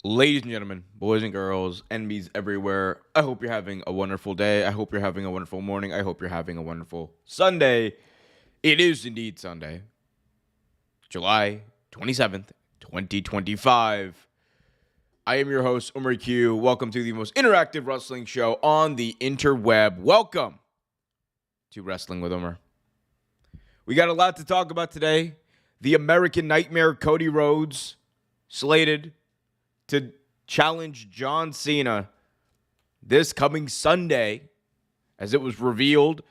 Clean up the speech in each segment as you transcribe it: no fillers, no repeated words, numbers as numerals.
Ladies and gentlemen, boys and girls, enemies everywhere, I hope you're having a wonderful day. I hope you're having a wonderful morning. I hope you're having a wonderful Sunday. It is indeed Sunday, July 27th, 2025. I am your host, Omer Q. Welcome to the most interactive wrestling show on the interweb. Welcome to Wrestling with Omer. We got a lot to talk about today. The American Nightmare, Cody Rhodes, slated to challenge John Cena this coming Sunday, as it was revealed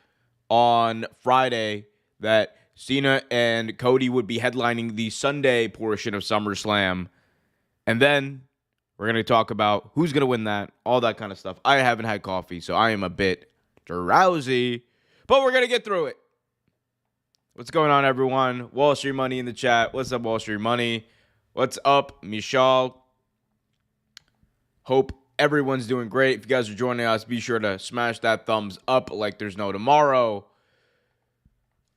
on Friday that Cena and Cody would be headlining the Sunday portion of SummerSlam. And then we're going to talk about who's going to win that, all that kind of stuff. I haven't had coffee, so I am a bit drowsy, but we're going to get through it. What's going on, everyone? Wall Street Money in the chat. What's up, Wall Street Money? What's up, Michelle? Hope everyone's doing great. If you guys are joining us, be sure to smash that thumbs up like there's no tomorrow.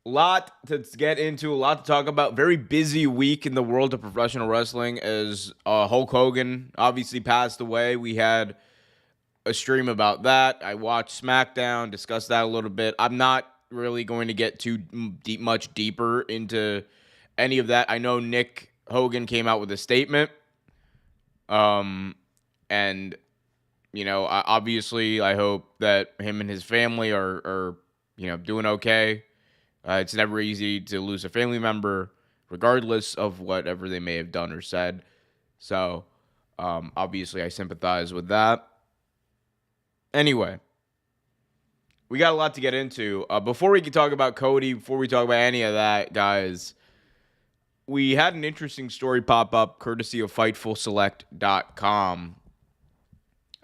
A lot to get into, a lot to talk about. Very busy week in the world of professional wrestling as Hulk Hogan obviously passed away. We had a stream about that. I watched SmackDown, discussed that a little bit. I'm not really going to get too much deeper into any of that. I know Nick Hogan came out with a statement. And, you know, obviously I hope that him and his family are doing okay. It's never easy to lose a family member, regardless of whatever they may have done or said. So, obviously I sympathize with that. Anyway, we got a lot to get into. Before we can talk about Cody, before we talk about any of that, guys, we had an interesting story pop up courtesy of FightfulSelect.com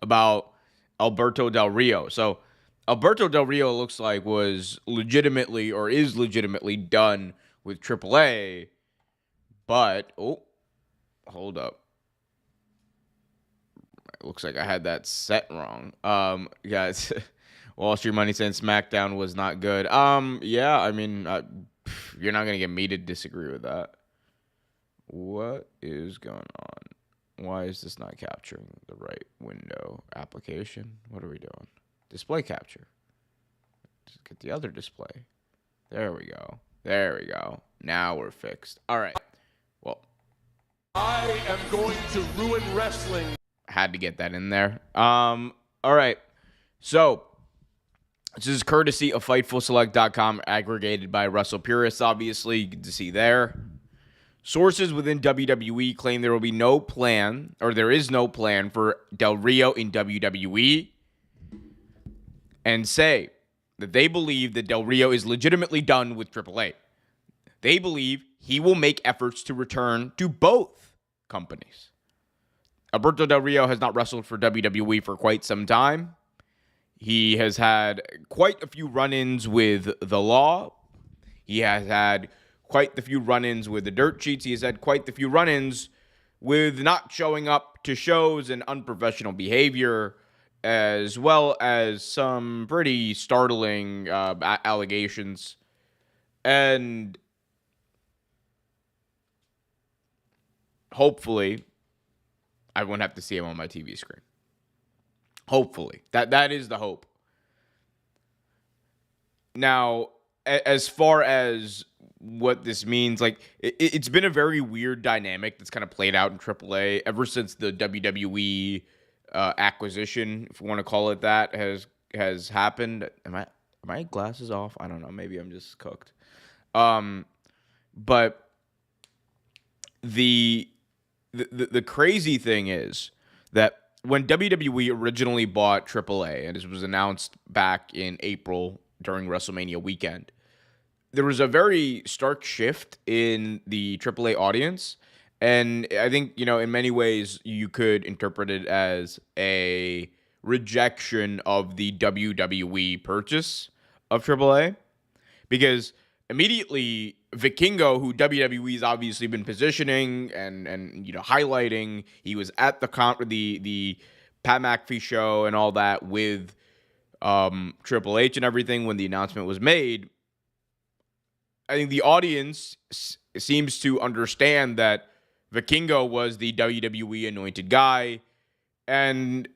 about Alberto Del Rio. So Alberto Del Rio looks like was legitimately or is legitimately done with AAA. But, hold up. It looks like I had that set wrong. Guys, Wall Street Money saying SmackDown was not good. Yeah, I mean, you're not going to get me to disagree with that. What is going on? Why is this not capturing the right window application? What are we doing? Display capture. Just get the other display. There we go. There we go. Now we're fixed. All right. Well, I am going to ruin wrestling. Had to get that in there. All right. So, this is courtesy of FightfulSelect.com, aggregated by Wrestle Purists, obviously. You can see there. Sources within WWE claim there will be no plan, or there is no plan for Del Rio in WWE, and say that they believe that Del Rio is legitimately done with AAA. They believe he will make efforts to return to both companies. Alberto Del Rio has not wrestled for WWE for quite some time. He has had quite a few run-ins with the Law. He has had quite the few run-ins with the Dirt Sheets. He has had quite the few run-ins with not showing up to shows and unprofessional behavior, as well as some pretty startling allegations. And hopefully, I won't have to see him on my TV screen. Hopefully. That is the hope. Now, as far as what this means, like, it's been a very weird dynamic that's kind of played out in AAA ever since the WWE acquisition, if we want to call it that, has happened. Am my glasses off? I don't know. Maybe I'm just cooked. But the crazy thing is that when WWE originally bought AAA, and this was announced back in April during WrestleMania weekend, there was a very stark shift in the AAA audience. And I think, in many ways, you could interpret it as a rejection of the WWE purchase of AAA. Because immediately, Vikingo, who WWE's obviously been positioning and highlighting, he was at the Pat McAfee show and all that with Triple H and everything when the announcement was made. I think the audience seems to understand that Vikingo was the WWE anointed guy, and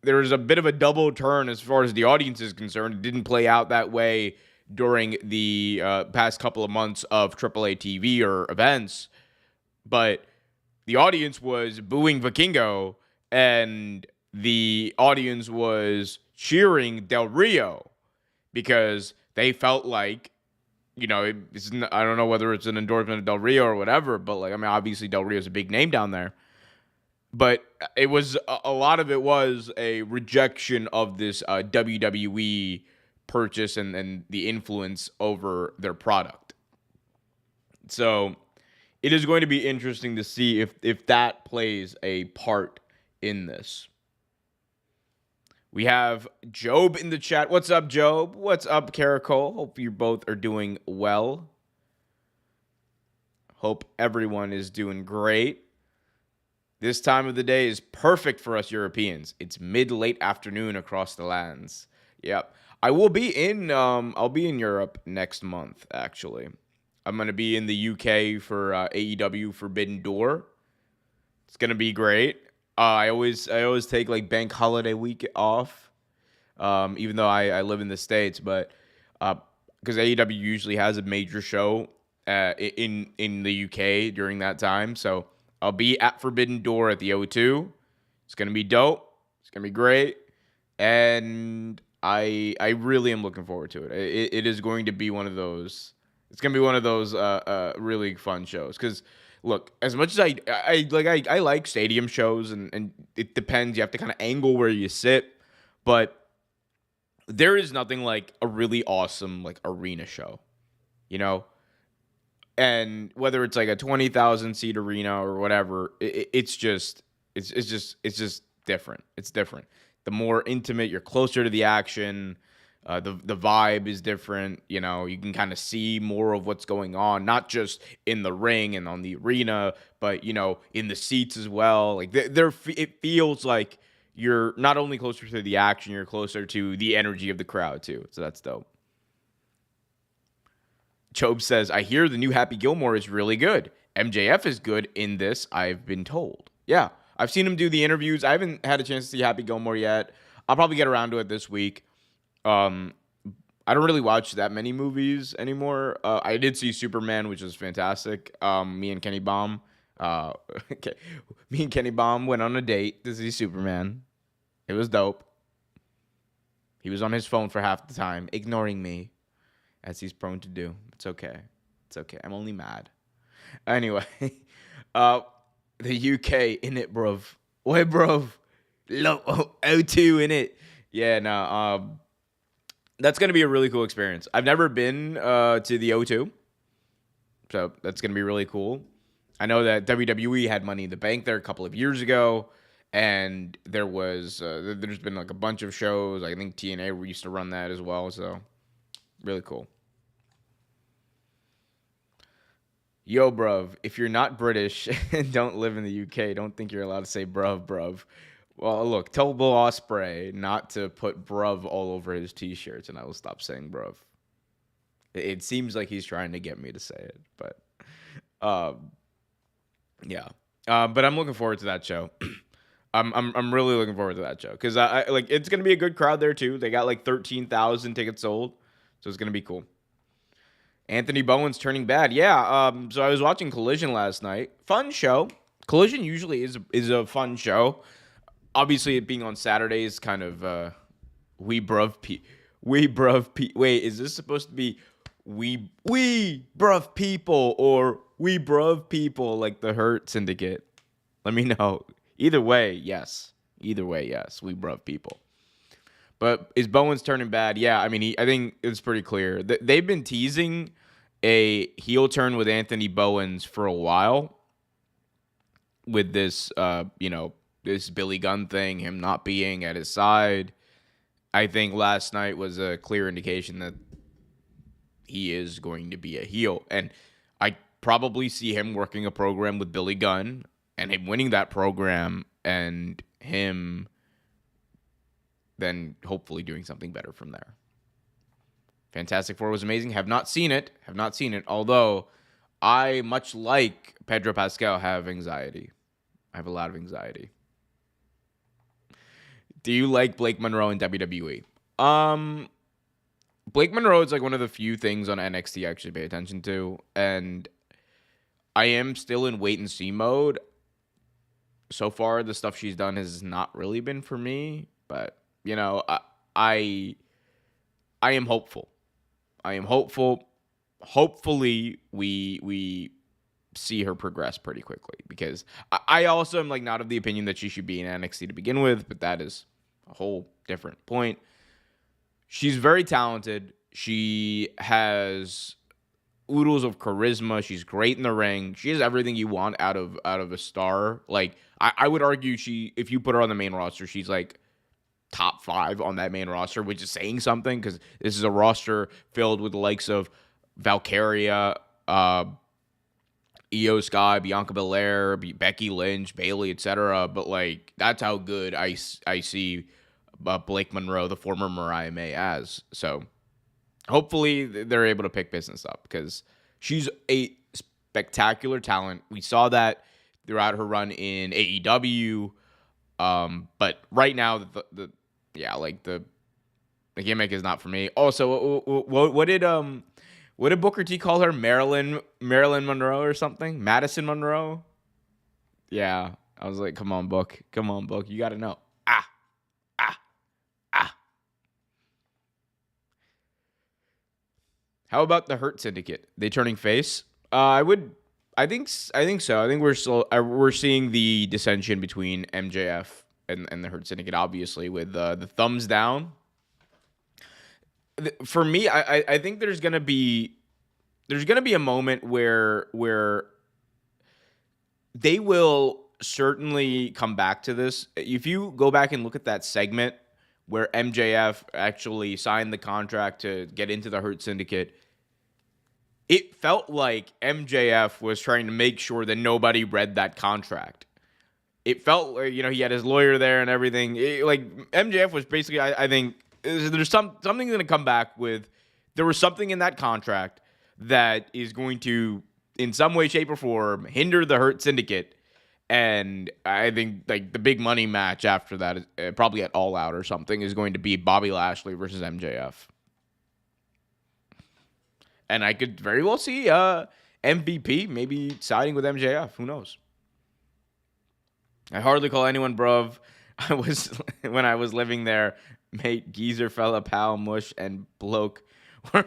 there's a bit of a double turn as far as the audience is concerned. It didn't play out that way during the past couple of months of AAA TV or events, but the audience was booing Vikingo, and the audience was cheering Del Rio because they felt like, I don't know whether it's an endorsement of Del Rio or whatever, but obviously Del Rio's a big name down there. But it was a lot of it was a rejection of this WWE purchase and the influence over their product. So it is going to be interesting to see if that plays a part in this. We have Job in the chat. What's up, Job? What's up, Caracol? Hope you both are doing well. Hope everyone is doing great. This time of the day is perfect for us Europeans. It's mid-late afternoon across the lands. Yep. I'll be in Europe next month, actually. I'm going to be in the UK for AEW Forbidden Door. It's going to be great. I always take like bank holiday week off, even though I live in the States, but because AEW usually has a major show in the UK during that time. So I'll be at Forbidden Door at the O2. It's going to be dope. It's going to be great. And I really am looking forward to it. It is going to be one of those. It's going to be one of those really fun shows. Because, look, as much as I like stadium shows, and it depends. You have to kind of angle where you sit. But there is nothing like a really awesome like arena show, you know? And whether it's like a 20,000 seat arena or whatever, it's just different. It's different. The more intimate, you're closer to the action. The vibe is different. You know, you can kind of see more of what's going on, not just in the ring and on the arena, but in the seats as well. Like it feels like you're not only closer to the action, you're closer to the energy of the crowd too. So that's dope. Chobe says, I hear the new Happy Gilmore is really good. MJF is good in this, I've been told. Yeah, I've seen him do the interviews. I haven't had a chance to see Happy Gilmore yet. I'll probably get around to it this week. I don't really watch that many movies anymore. I did see Superman, which was fantastic. Me and Kenny Baum went on a date to see Superman. It was dope. He was on his phone for half the time, ignoring me, as he's prone to do. It's okay. It's okay. I'm only mad. Anyway, the UK in it, bruv. Wait, bruv. O2 in it. Yeah, no. That's going to be a really cool experience. I've never been to the O2, so that's going to be really cool. I know that WWE had Money in the Bank there a couple of years ago, and there's been like a bunch of shows. I think TNA used to run that as well, so really cool. Yo, bruv, if you're not British and don't live in the UK, don't think you're allowed to say bruv. Well, look, tell Will Ospreay not to put bruv all over his t-shirts, and I will stop saying bruv. It seems like he's trying to get me to say it, but yeah. But I'm looking forward to that show. I'm really looking forward to that show because I like it's gonna be a good crowd there too. They got like 13,000 tickets sold, so it's gonna be cool. Anthony Bowen's turning bad. Yeah. So I was watching Collision last night. Fun show. Collision usually is a fun show. Obviously, it being on Saturday is kind of wait, is this supposed to be we bruv people or we bruv people like the Hurt Syndicate? Let me know. Either way, yes. We bruv people. But is Bowens turning bad? Yeah, I mean, I think it's pretty clear. They've been teasing a heel turn with Anthony Bowens for a while with this, this Billy Gunn thing, him not being at his side. I think last night was a clear indication that he is going to be a heel. And I probably see him working a program with Billy Gunn and him winning that program and him then hopefully doing something better from there. Fantastic Four was amazing. Have not seen it. Although I, much like Pedro Pascal, have anxiety. I have a lot of anxiety. Do you like Blake Monroe in WWE? Blake Monroe is like one of the few things on NXT I actually pay attention to, and I am still in wait and see mode. So far, the stuff she's done has not really been for me, but I, I am hopeful. I am hopeful. Hopefully, we see her progress pretty quickly, because I also am like not of the opinion that she should be in NXT to begin with, but that is a whole different point. She's very talented. She has oodles of charisma. She's great in the ring. She has everything you want out of a star. Like I would argue if you put her on the main roster, she's like top 5 on that main roster, which is saying something, because this is a roster filled with the likes of Valkyria, Io Sky, Bianca Belair, Becky Lynch, Bayley, etc. But like that's how good I see Blake Monroe, the former Mariah May, as. So hopefully they're able to pick business up, because she's a spectacular talent. We saw that throughout her run in AEW. But right now the gimmick is not for me. Also, what did Booker T call her? Marilyn Monroe or something? Madison Monroe? Yeah. I was like, come on, Book. You got to know. Ah. How about the Hurt Syndicate? They turning face? I think so. I think we're seeing the dissension between MJF and the Hurt Syndicate, obviously, with the thumbs down. For me, I think there's gonna be a moment where they will certainly come back to this. If you go back and look at that segment where MJF actually signed the contract to get into the Hurt Syndicate, it felt like MJF was trying to make sure that nobody read that contract. It felt like, he had his lawyer there and everything. Like MJF was basically, I think, there's something going to come back with. There was something in that contract that is going to, in some way, shape, or form, hinder the Hurt Syndicate. And I think like the big money match after that, is, probably at All Out or something, is going to be Bobby Lashley versus MJF. And I could very well see MVP maybe siding with MJF. Who knows? I hardly call anyone bruv. When I was living there, mate, geezer, fella, pal, mush, and bloke were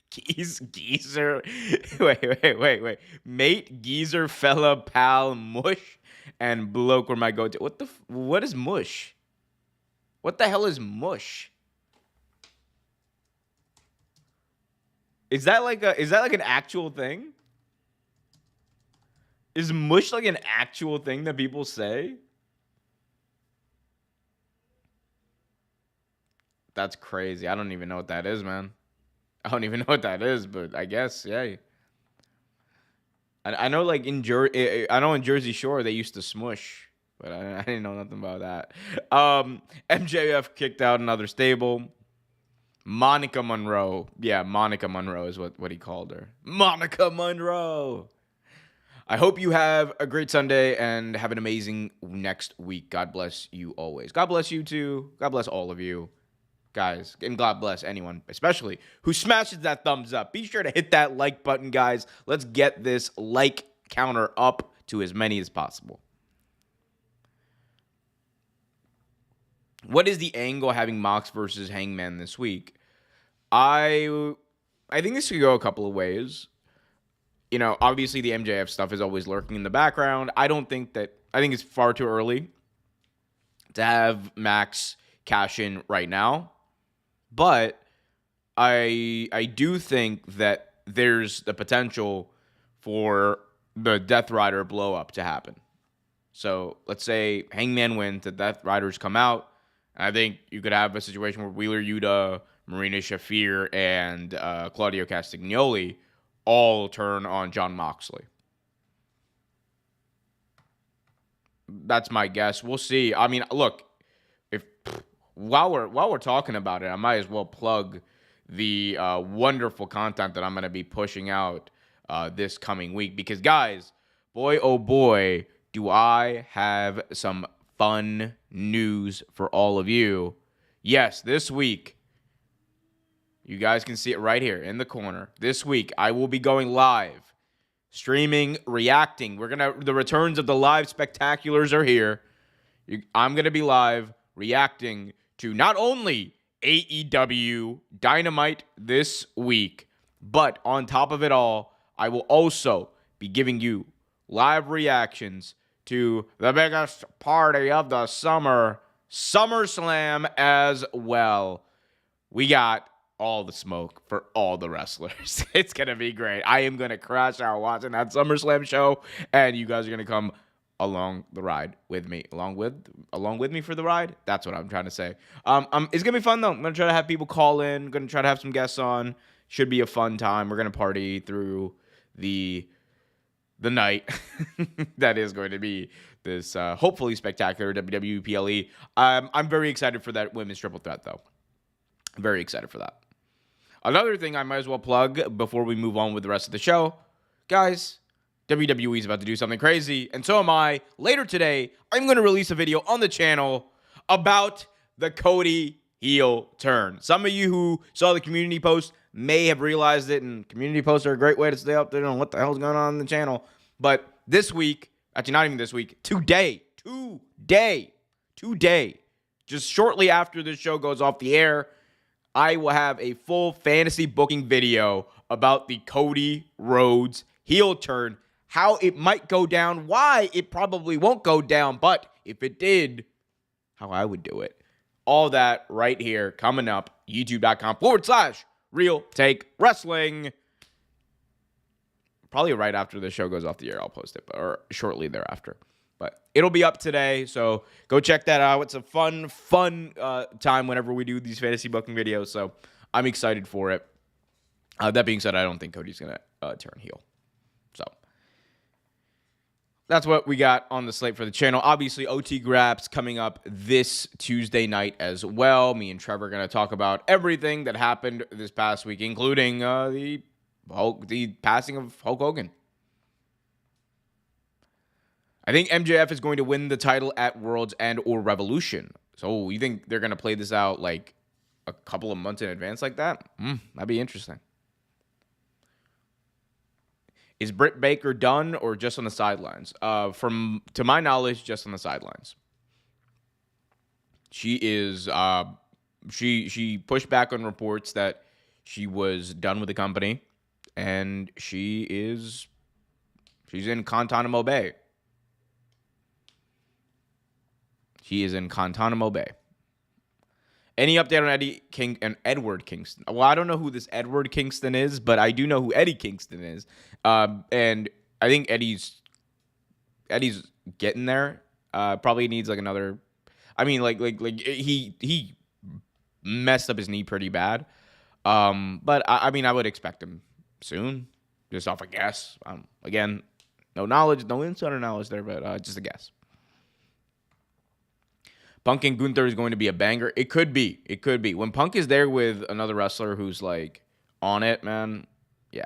geezer. Wait. Mate, geezer, fella, pal, mush, and bloke were my go-to. What is mush? What the hell is mush? Is that like an actual thing? Is mush like an actual thing that people say? That's crazy. I don't even know what that is, man. I don't even know what that is, but I guess, yeah. I know, like in Jersey Shore they used to smush, but I didn't know nothing about that. MJF kicked out another stable. Monica Monroe. Yeah, Monica Monroe is what he called her. Monica Monroe. I hope you have a great Sunday and have an amazing next week. God bless you always. God bless you too. God bless all of you. Guys, and God bless anyone, especially who smashes that thumbs up. Be sure to hit that like button, guys. Let's get this like counter up to as many as possible. What is the angle having Mox versus Hangman this week? I think this could go a couple of ways. Obviously the MJF stuff is always lurking in the background. I think it's far too early to have Max cash in right now. But I do think that there's the potential for the Death Rider blow up to happen. So let's say Hangman wins, the Death Riders come out. I think you could have a situation where Wheeler Yuta, Marina Shafir, and Claudio Castagnoli all turn on Jon Moxley. That's my guess. We'll see. I mean, look, while we're talking about it, I might as well plug the wonderful content that I'm going to be pushing out this coming week. Because, guys, boy, oh boy, do I have some fun news for all of you. Yes, this week, you guys can see it right here in the corner. This week, I will be going live, streaming, reacting. The returns of the live spectaculars are here. I'm going to be live reacting to not only AEW Dynamite this week, but on top of it all, I will also be giving you live reactions to the biggest party of the summer, SummerSlam, as well. We got all the smoke for all the wrestlers. It's going to be great. I am going to crash out watching that SummerSlam show, and you guys are going to come along the ride with me. Along with me for the ride? That's what I'm trying to say. It's going to be fun, though. I'm going to try to have people call in. I'm going to try to have some guests on. Should be a fun time. We're going to party through the night that is going to be this hopefully spectacular WWE PLE. I'm very excited for that women's triple threat, though. I'm very excited for that. Another thing I might as well plug before we move on with the rest of the show. Guys, WWE is about to do something crazy, and so am I. Later today, I'm going to release a video on the channel about the Cody heel turn. Some of you who saw the community post may have realized it, and community posts are a great way to stay up there on what the hell's going on in the channel. But this week, actually not even this week, today, just shortly after this show goes off the air, I will have a full fantasy booking video about the Cody Rhodes heel turn, how it might go down, why it probably won't go down, but if it did, how I would do it. All that right here coming up, youtube.com/Real Take Wrestling. Probably right after the show goes off the air, I'll post it, or shortly thereafter. But it'll be up today, so go check that out. It's a fun time whenever we do these fantasy booking videos, so I'm excited for it. That being said, I don't think Cody's going to turn heel. So that's what we got on the slate for the channel. Obviously, OT Graps coming up this Tuesday night as well. Me and Trevor are going to talk about everything that happened this past week, including the passing of Hulk Hogan. I think MJF is going to win the title at Worlds and or Revolution. So you think they're going to play this out like a couple of months in advance like that? That'd be interesting. Is Britt Baker done or just on the sidelines? To my knowledge, just on the sidelines. She is. She pushed back on reports that she was done with the company, and she's in Guantanamo Bay. He is in Guantanamo Bay. Any update on Eddie King and Edward Kingston? Well, I don't know who this Edward Kingston is, but I do know who Eddie Kingston is. And I think Eddie's getting there. Probably needs like another. I mean, like he messed up his knee pretty bad. But I mean, I would expect him soon, just off a guess. Again, no knowledge, no insider knowledge there, but just a guess. Punk and Gunther is going to be a banger. It could be. When Punk is there with another wrestler who's like on it, man. Yeah.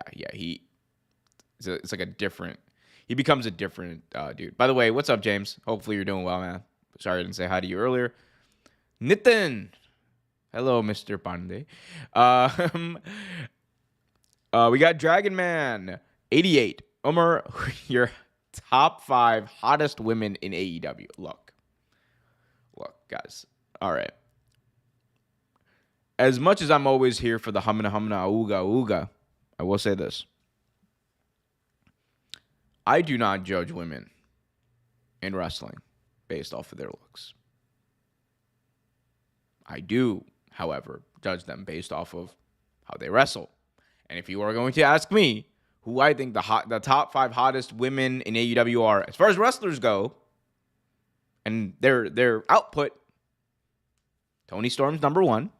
It's like a different. He becomes a different dude. By the way, what's up, James? Hopefully you're doing well, man. Sorry I didn't say hi to you earlier. Nitin. Hello, Mr. Pandey. We got Dragon Man 88. Omer, your top 5 hottest women in AEW. Look, guys. All right. As much as I'm always here for the humna ooga, I will say this. I do not judge women in wrestling based off of their looks. I do, however, judge them based off of how they wrestle. And if you are going to ask me who I think the top 5 hottest women in AEW are, as far as wrestlers go, and their output, Toni Storm's number 1.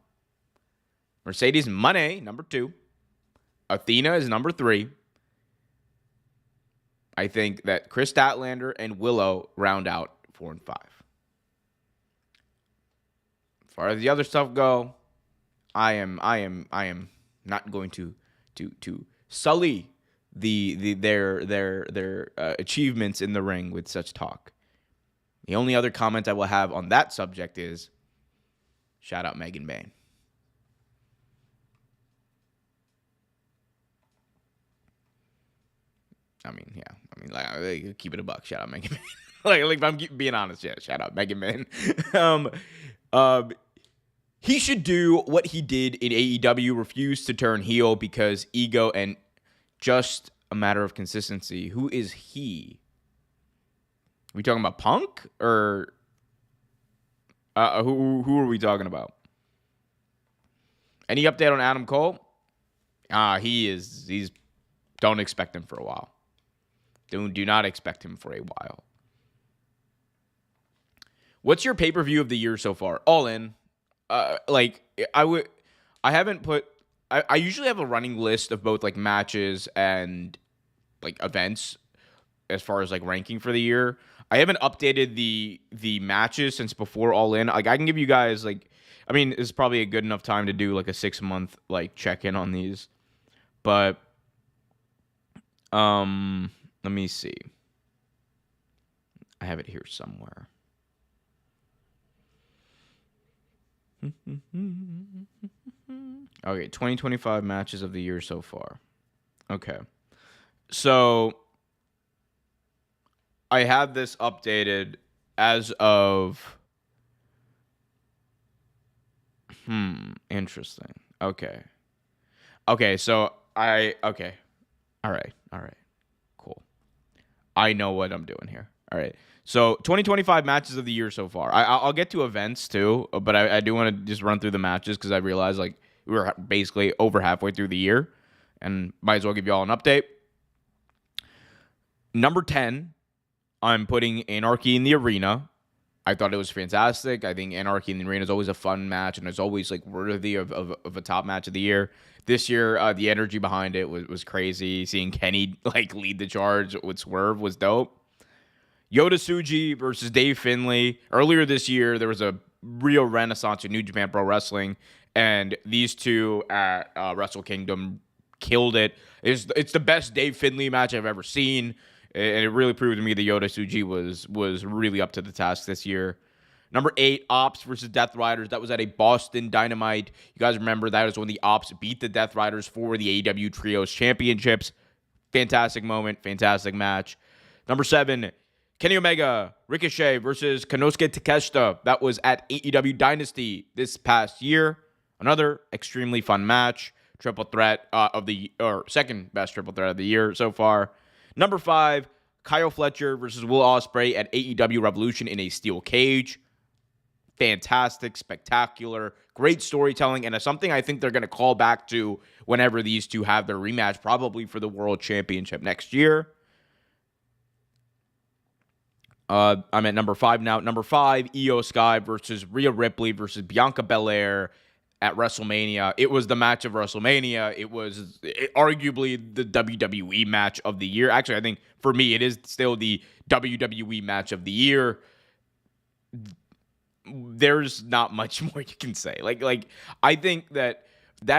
Mercedes Moné, number 2. Athena is number 3. I think that Chris Statlander and Willow round out 4 and 5. As far as the other stuff go, I am not going to sully their achievements in the ring with such talk. The only other comment I will have on that subject is shout out Megan Bayne. I mean, yeah. I mean, like, keep it a buck. Shout out Megan Bayne. like, if I'm being honest, yeah. Shout out Megan Bayne. He should do what he did in AEW, refuse to turn heel because ego and just a matter of consistency. Who is he? Are we talking about Punk or who are we talking about? Any update on Adam Cole? He's don't expect him for a while. Do not expect him for a while. What's your pay-per-view of the year so far? All In. I usually have a running list of both like matches and like events as far as like ranking for the year. I haven't updated the matches since before All In. Like I can give you guys like, I mean, it's probably a good enough time to do like a 6-month like check-in on these. But let me see. I have it here somewhere. Okay, 2025 matches of the year so far. Okay. So I have this updated as of interesting. Okay. So okay. All right. Cool. I know what I'm doing here. All right. So 2025 matches of the year so far. I'll get to events too, but I do want to just run through the matches because I realized like we were basically over halfway through the year and might as well give you all an update. Number 10, I'm putting Anarchy in the Arena. I thought it was fantastic. I think Anarchy in the Arena is always a fun match and it's always like worthy of a top match of the year. This year, the energy behind it was crazy. Seeing Kenny like lead the charge with Swerve was dope. Yota Tsuji versus Dave Finlay. Earlier this year, there was a real renaissance in New Japan Pro Wrestling, and these two at Wrestle Kingdom killed it. It's the best Dave Finlay match I've ever seen, and it really proved to me that Yota Tsuji was really up to the task this year. Number 8, Ops versus Death Riders. That was at a Boston Dynamite. You guys remember that was when the Ops beat the Death Riders for the AEW Trios Championships. Fantastic moment, fantastic match. Number 7, Kenny Omega, Ricochet versus Konosuke Takeshita. That was at AEW Dynasty this past year. Another extremely fun match. Triple threat second best triple threat of the year so far. Number 5, Kyle Fletcher versus Will Ospreay at AEW Revolution in a steel cage. Fantastic, spectacular, great storytelling, and it's something I think they're going to call back to whenever these two have their rematch, probably for the World Championship next year. I'm at number 5 now. Number 5, Io Sky versus Rhea Ripley versus Bianca Belair at WrestleMania. It was the match of WrestleMania. It was arguably the WWE match of the year. Actually, I think for me, it is still the WWE match of the year. There's not much more you can say. Like I think that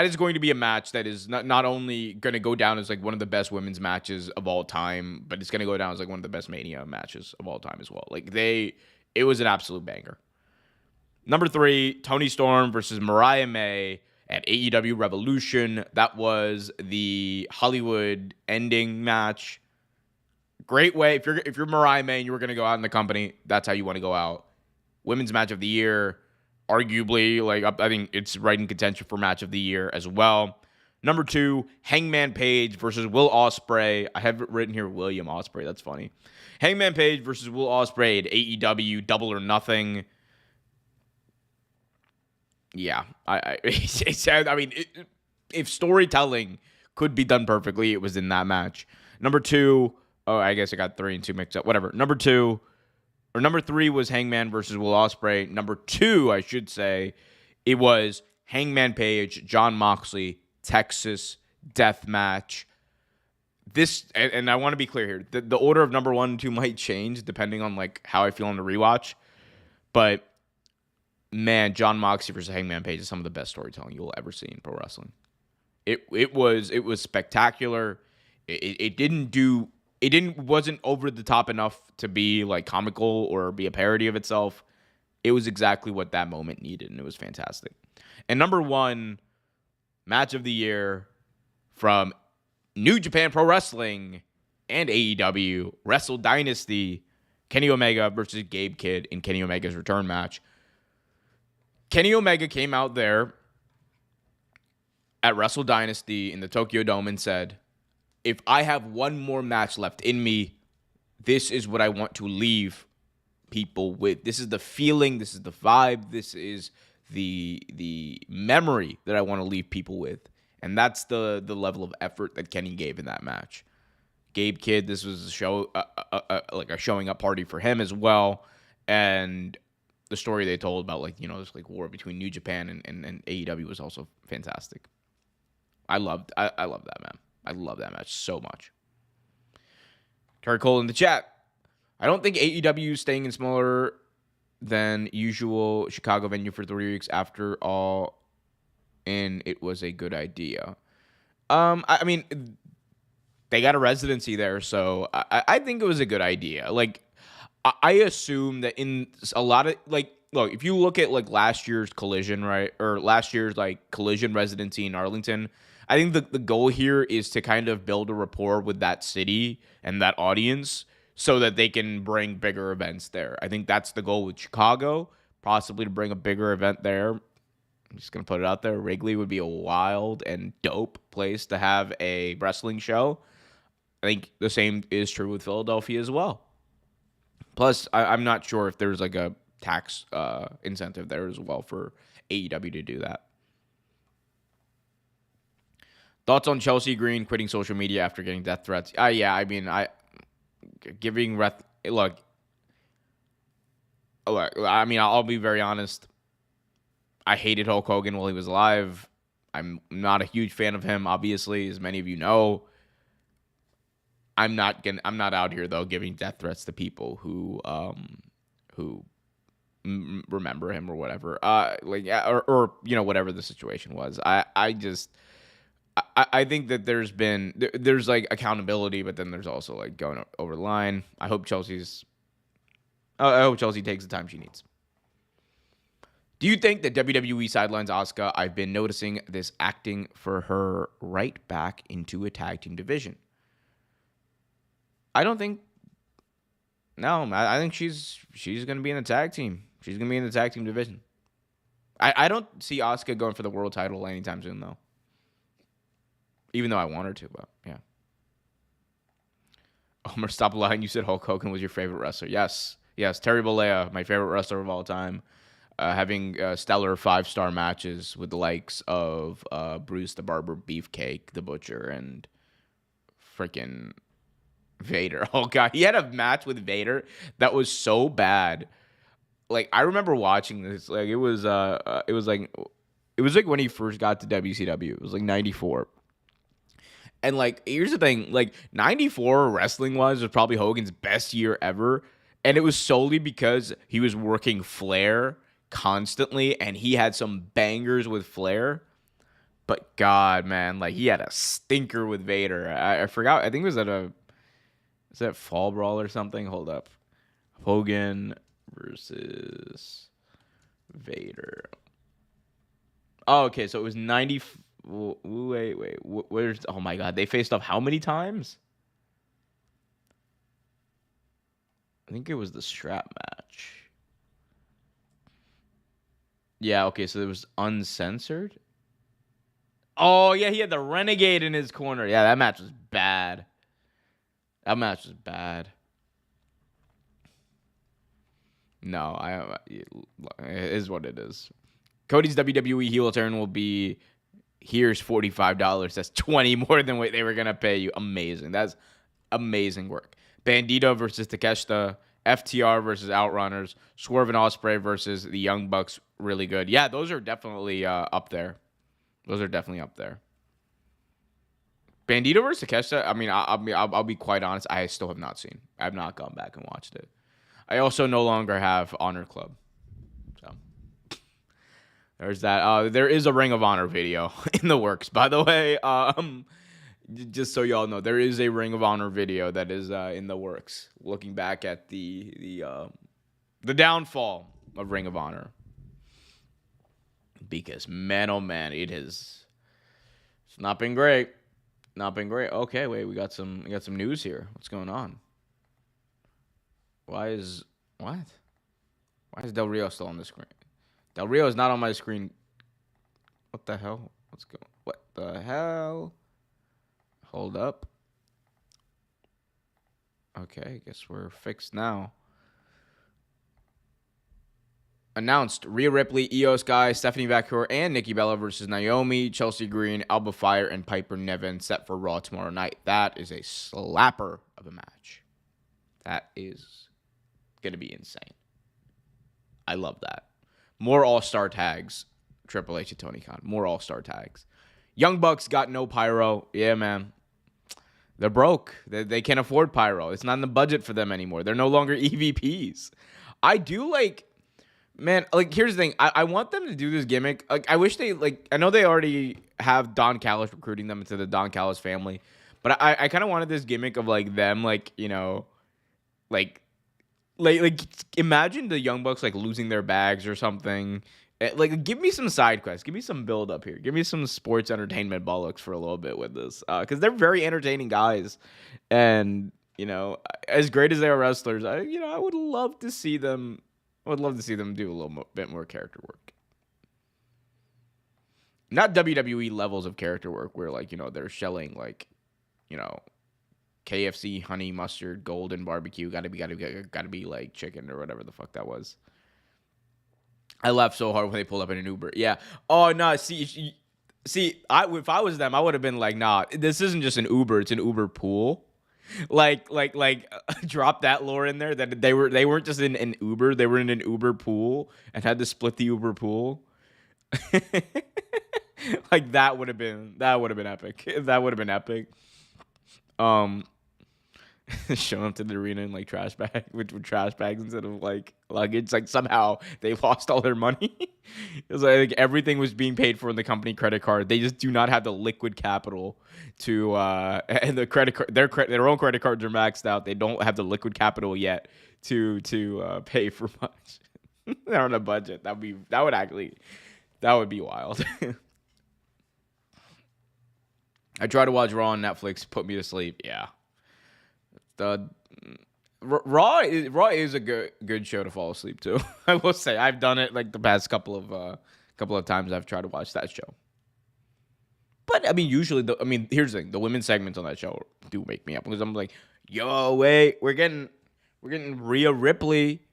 is going to be a match that is not only going to go down as like one of the best women's matches of all time, but it's going to go down as like one of the best Mania matches of all time as well. Like it was an absolute banger. Number 3, Toni Storm versus Mariah May at AEW Revolution. That was the Hollywood ending match. Great way. If you're Mariah May and you were going to go out in the company, that's how you want to go out. Women's match of the year. Arguably, like I think it's right in contention for match of the year as well. Number 2, Hangman Page versus Will Ospreay. I have it written here, William Ospreay. That's funny. Hangman Page versus Will Ospreay at AEW Double or Nothing. Yeah, if storytelling could be done perfectly, it was in that match. Number 2, I guess I got 3 and 2 mixed up. Whatever. Number 3 was Hangman versus Will Ospreay. Number 2, I should say, it was Hangman Page, Jon Moxley, Texas Death Match. This, and I want to be clear here, the order of number 1 and 2 might change depending on like how I feel on the rewatch, but man, Jon Moxley versus Hangman Page is some of the best storytelling you will ever see in pro wrestling. It was spectacular. It wasn't over the top enough to be like comical or be a parody of itself. It was exactly what that moment needed, and it was fantastic. And number one match of the year from New Japan Pro Wrestling and AEW Wrestle Dynasty, Kenny Omega versus Gabe Kidd in Kenny Omega's return match. Kenny Omega came out there at Wrestle Dynasty in the Tokyo Dome and said, if I have one more match left in me, this is what I want to leave people with. This is the feeling, this is the vibe, this is the memory that I want to leave people with. And that's the level of effort that Kenny gave in that match. Gabe Kidd, this was a show, like a showing up party for him as well. And the story they told about, like, you know, this like war between New Japan and AEW was also fantastic. I love that, man. I love that match so much. Terry Cole in the chat. I don't think AEW is staying in smaller than usual Chicago venue for 3 weeks after all, and it was a good idea. I mean, they got a residency there, so I think it was a good idea. Like, I assume that in a lot of, like, look, if you look at like last year's Collision, right, or last year's like Collision residency in Arlington, I think the goal here is to kind of build a rapport with that city and that audience so that they can bring bigger events there. I think that's the goal with Chicago, possibly to bring a bigger event there. I'm just going to put it out there. Wrigley would be a wild and dope place to have a wrestling show. I think the same is true with Philadelphia as well. Plus, I'm not sure if there's like a tax incentive there as well for AEW to do that. Thoughts on Chelsea Green quitting social media after getting death threats? Yeah, I mean, look, I mean, I'll be very honest. I hated Hulk Hogan while he was alive. I'm not a huge fan of him, obviously, as many of you know. I'm not out here though giving death threats to people who remember him or whatever. Or you know, whatever the situation was. I think that there's like accountability, but then there's also like going over the line. I hope Chelsea takes the time she needs. Do you think that WWE sidelines Asuka? I've been noticing this acting for her right back into a tag team division. I don't think. No, I think she's going to be in the tag team. She's going to be in the tag team division. I don't see Asuka going for the world title anytime soon, though. Even though I want her to, but yeah. Omer, stop lying. You said Hulk Hogan was your favorite wrestler. Yes. Terry Bollea, my favorite wrestler of all time. Having stellar 5-star matches with the likes of Bruce the Barber Beefcake, the Butcher, and freaking Vader. Oh god, he had a match with Vader that was so bad. Like, I remember watching this. Like, it was like when he first got to WCW. It was like 94. And like, here's the thing, like 94 wrestling wise was probably Hogan's best year ever. And it was solely because he was working Flair constantly and he had some bangers with Flair. But god, man, like he had a stinker with Vader. I forgot. I think it was is that Fall Brawl or something? Hold up. Hogan versus Vader. Oh, okay. So it was 90. Wait. Where's? Oh my god. They faced off how many times? I think it was the strap match. Yeah. Okay. So it was uncensored. Oh yeah, he had the Renegade in his corner. Yeah, that match was bad. No, it is what it is. Cody's WWE heel turn will be, here's $45. That's 20 more than what they were gonna pay you. Amazing. That's amazing work. Bandito versus Takeshita. FTR versus Outrunners. Swerve and Ospreay versus the Young Bucks. Really good. Yeah, those are definitely up there. Bandito versus Takeshita. I mean, I'll be quite honest. I still have not seen. I have not gone back and watched it. I also no longer have Honor Club. So there's that. There is a Ring of Honor video in the works, by the way. Just so y'all know, there is a Ring of Honor video that is in the works, looking back at the downfall of Ring of Honor. Because man, oh man, it's not been great. Not been great. Okay, wait, we got some news here. What's going on? Why is Del Rio still on the screen? Del Rio is not on my screen. What the hell? What the hell? Hold up. Okay, I guess we're fixed now. Announced Rhea Ripley, Io Sky, Stephanie Vaquer, and Nikki Bella versus Naomi, Chelsea Green, Alba Fire, and Piper Niven set for Raw tomorrow night. That is a slapper of a match. That is going to be insane. I love that. More all-star tags. Triple H and Tony Khan. More all-star tags. Young Bucks got no pyro. Yeah, man. They're broke. They can't afford pyro. It's not in the budget for them anymore. They're no longer EVPs. I do like... Man, like, here's the thing. I want them to do this gimmick. Like, I wish they, like, I know they already have Don Callis recruiting them into the Don Callis family, but I kind of wanted this gimmick of, like, them, like, you know, like, imagine the Young Bucks, like, losing their bags or something. Like, give me some side quests. Give me some build up here. Give me some sports entertainment bollocks for a little bit with this. Because they're very entertaining guys. And, you know, as great as they are wrestlers, I would love to see them. I would love to see them do a little bit more character work. Not WWE levels of character work where, like, you know, they're shelling, like, you know, KFC, honey mustard, golden barbecue, gotta be like chicken or whatever the fuck that was. I laughed so hard when they pulled up in an Uber. Yeah. Oh, no, see, if I was them, I would have been like, nah, this isn't just an Uber, it's an Uber pool. Like, drop that lore in there that they weren't just in an Uber, they were in an Uber pool and had to split the Uber pool. Like, that would have been epic. That would have been epic. Showing up to the arena in like trash bag with trash bags instead of like luggage. Like, somehow they lost all their money. It was like everything was being paid for in the company credit card. They just do not have the liquid capital to and the credit card, their own credit cards are maxed out. They don't have the liquid capital yet to pay for much. They're on a budget. That would be wild. I tried to watch Raw on Netflix, put me to sleep. Yeah. The Raw is a good show to fall asleep to. I will say I've done it like the past couple of times I've tried to watch that show. But I mean, usually here's the thing: the women's segments on that show do make me up because I'm like, yo, wait, we're getting Rhea Ripley,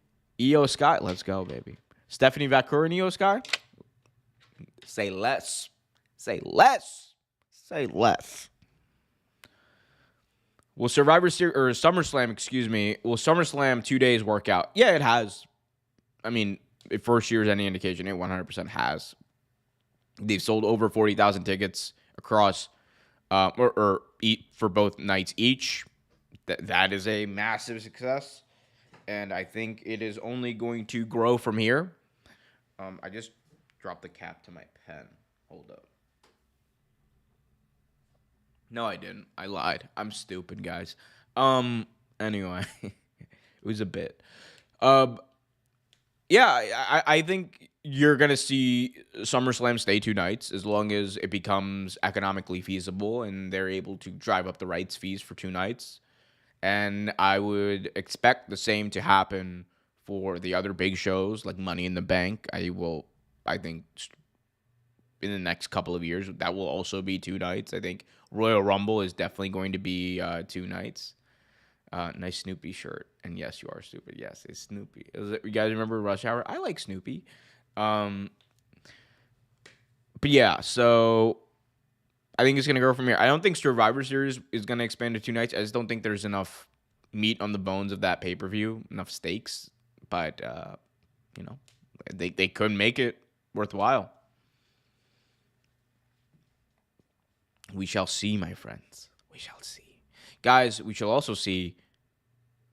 Io Sky, let's go, baby. Stephanie Vaquer and Io Sky. Say less. Say less. Say less. Will Survivor Series or SummerSlam, will SummerSlam 2 days work out? Yeah, it has. I mean, if first year's any indication, it 100% has. They've sold over 40,000 tickets across, for both nights each. That is a massive success, and I think it is only going to grow from here. I just dropped the cap to my pen. Hold up. No, I didn't. I lied. I'm stupid, guys. Anyway, it was a bit. Yeah, I think you're going to see SummerSlam stay 2 nights as long as it becomes economically feasible and they're able to drive up the rights fees for 2 nights. And I would expect the same to happen for the other big shows like Money in the Bank. I think in the next couple of years, that will also be 2 nights. I think Royal Rumble is definitely going to be 2 nights. Nice Snoopy shirt. And yes, you are stupid. Yes, it's Snoopy. You guys remember Rush Hour? I like Snoopy. But yeah, so I think it's going to go from here. I don't think Survivor Series is going to expand to 2 nights. I just don't think there's enough meat on the bones of that pay-per-view, enough stakes. But, they could make it worthwhile. We shall see, my friends. We shall see. Guys, we shall also see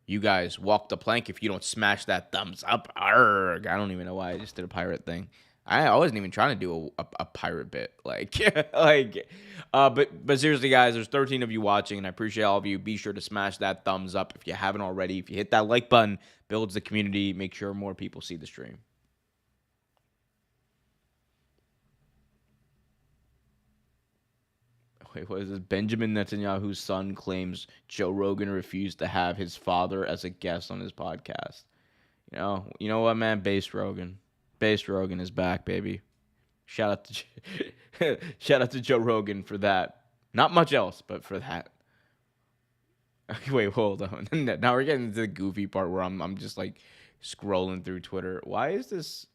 you guys walk the plank if you don't smash that thumbs up. Arrgh. I don't even know why I just did a pirate thing. I wasn't even trying to do a pirate bit, like, but seriously, guys, there's 13 of you watching, and I appreciate all of you. Be sure to smash that thumbs up if you haven't already. If you hit that like button, builds the community. Make sure more people see the stream. Wait, what is this? Benjamin Netanyahu's son claims Joe Rogan refused to have his father as a guest on his podcast. You know what, man? Base Rogan is back, baby. Shout out to shout out to Joe Rogan for that. Not much else, but for that. Wait, hold on. Now we're getting to the goofy part where I'm just like scrolling through Twitter. Why is this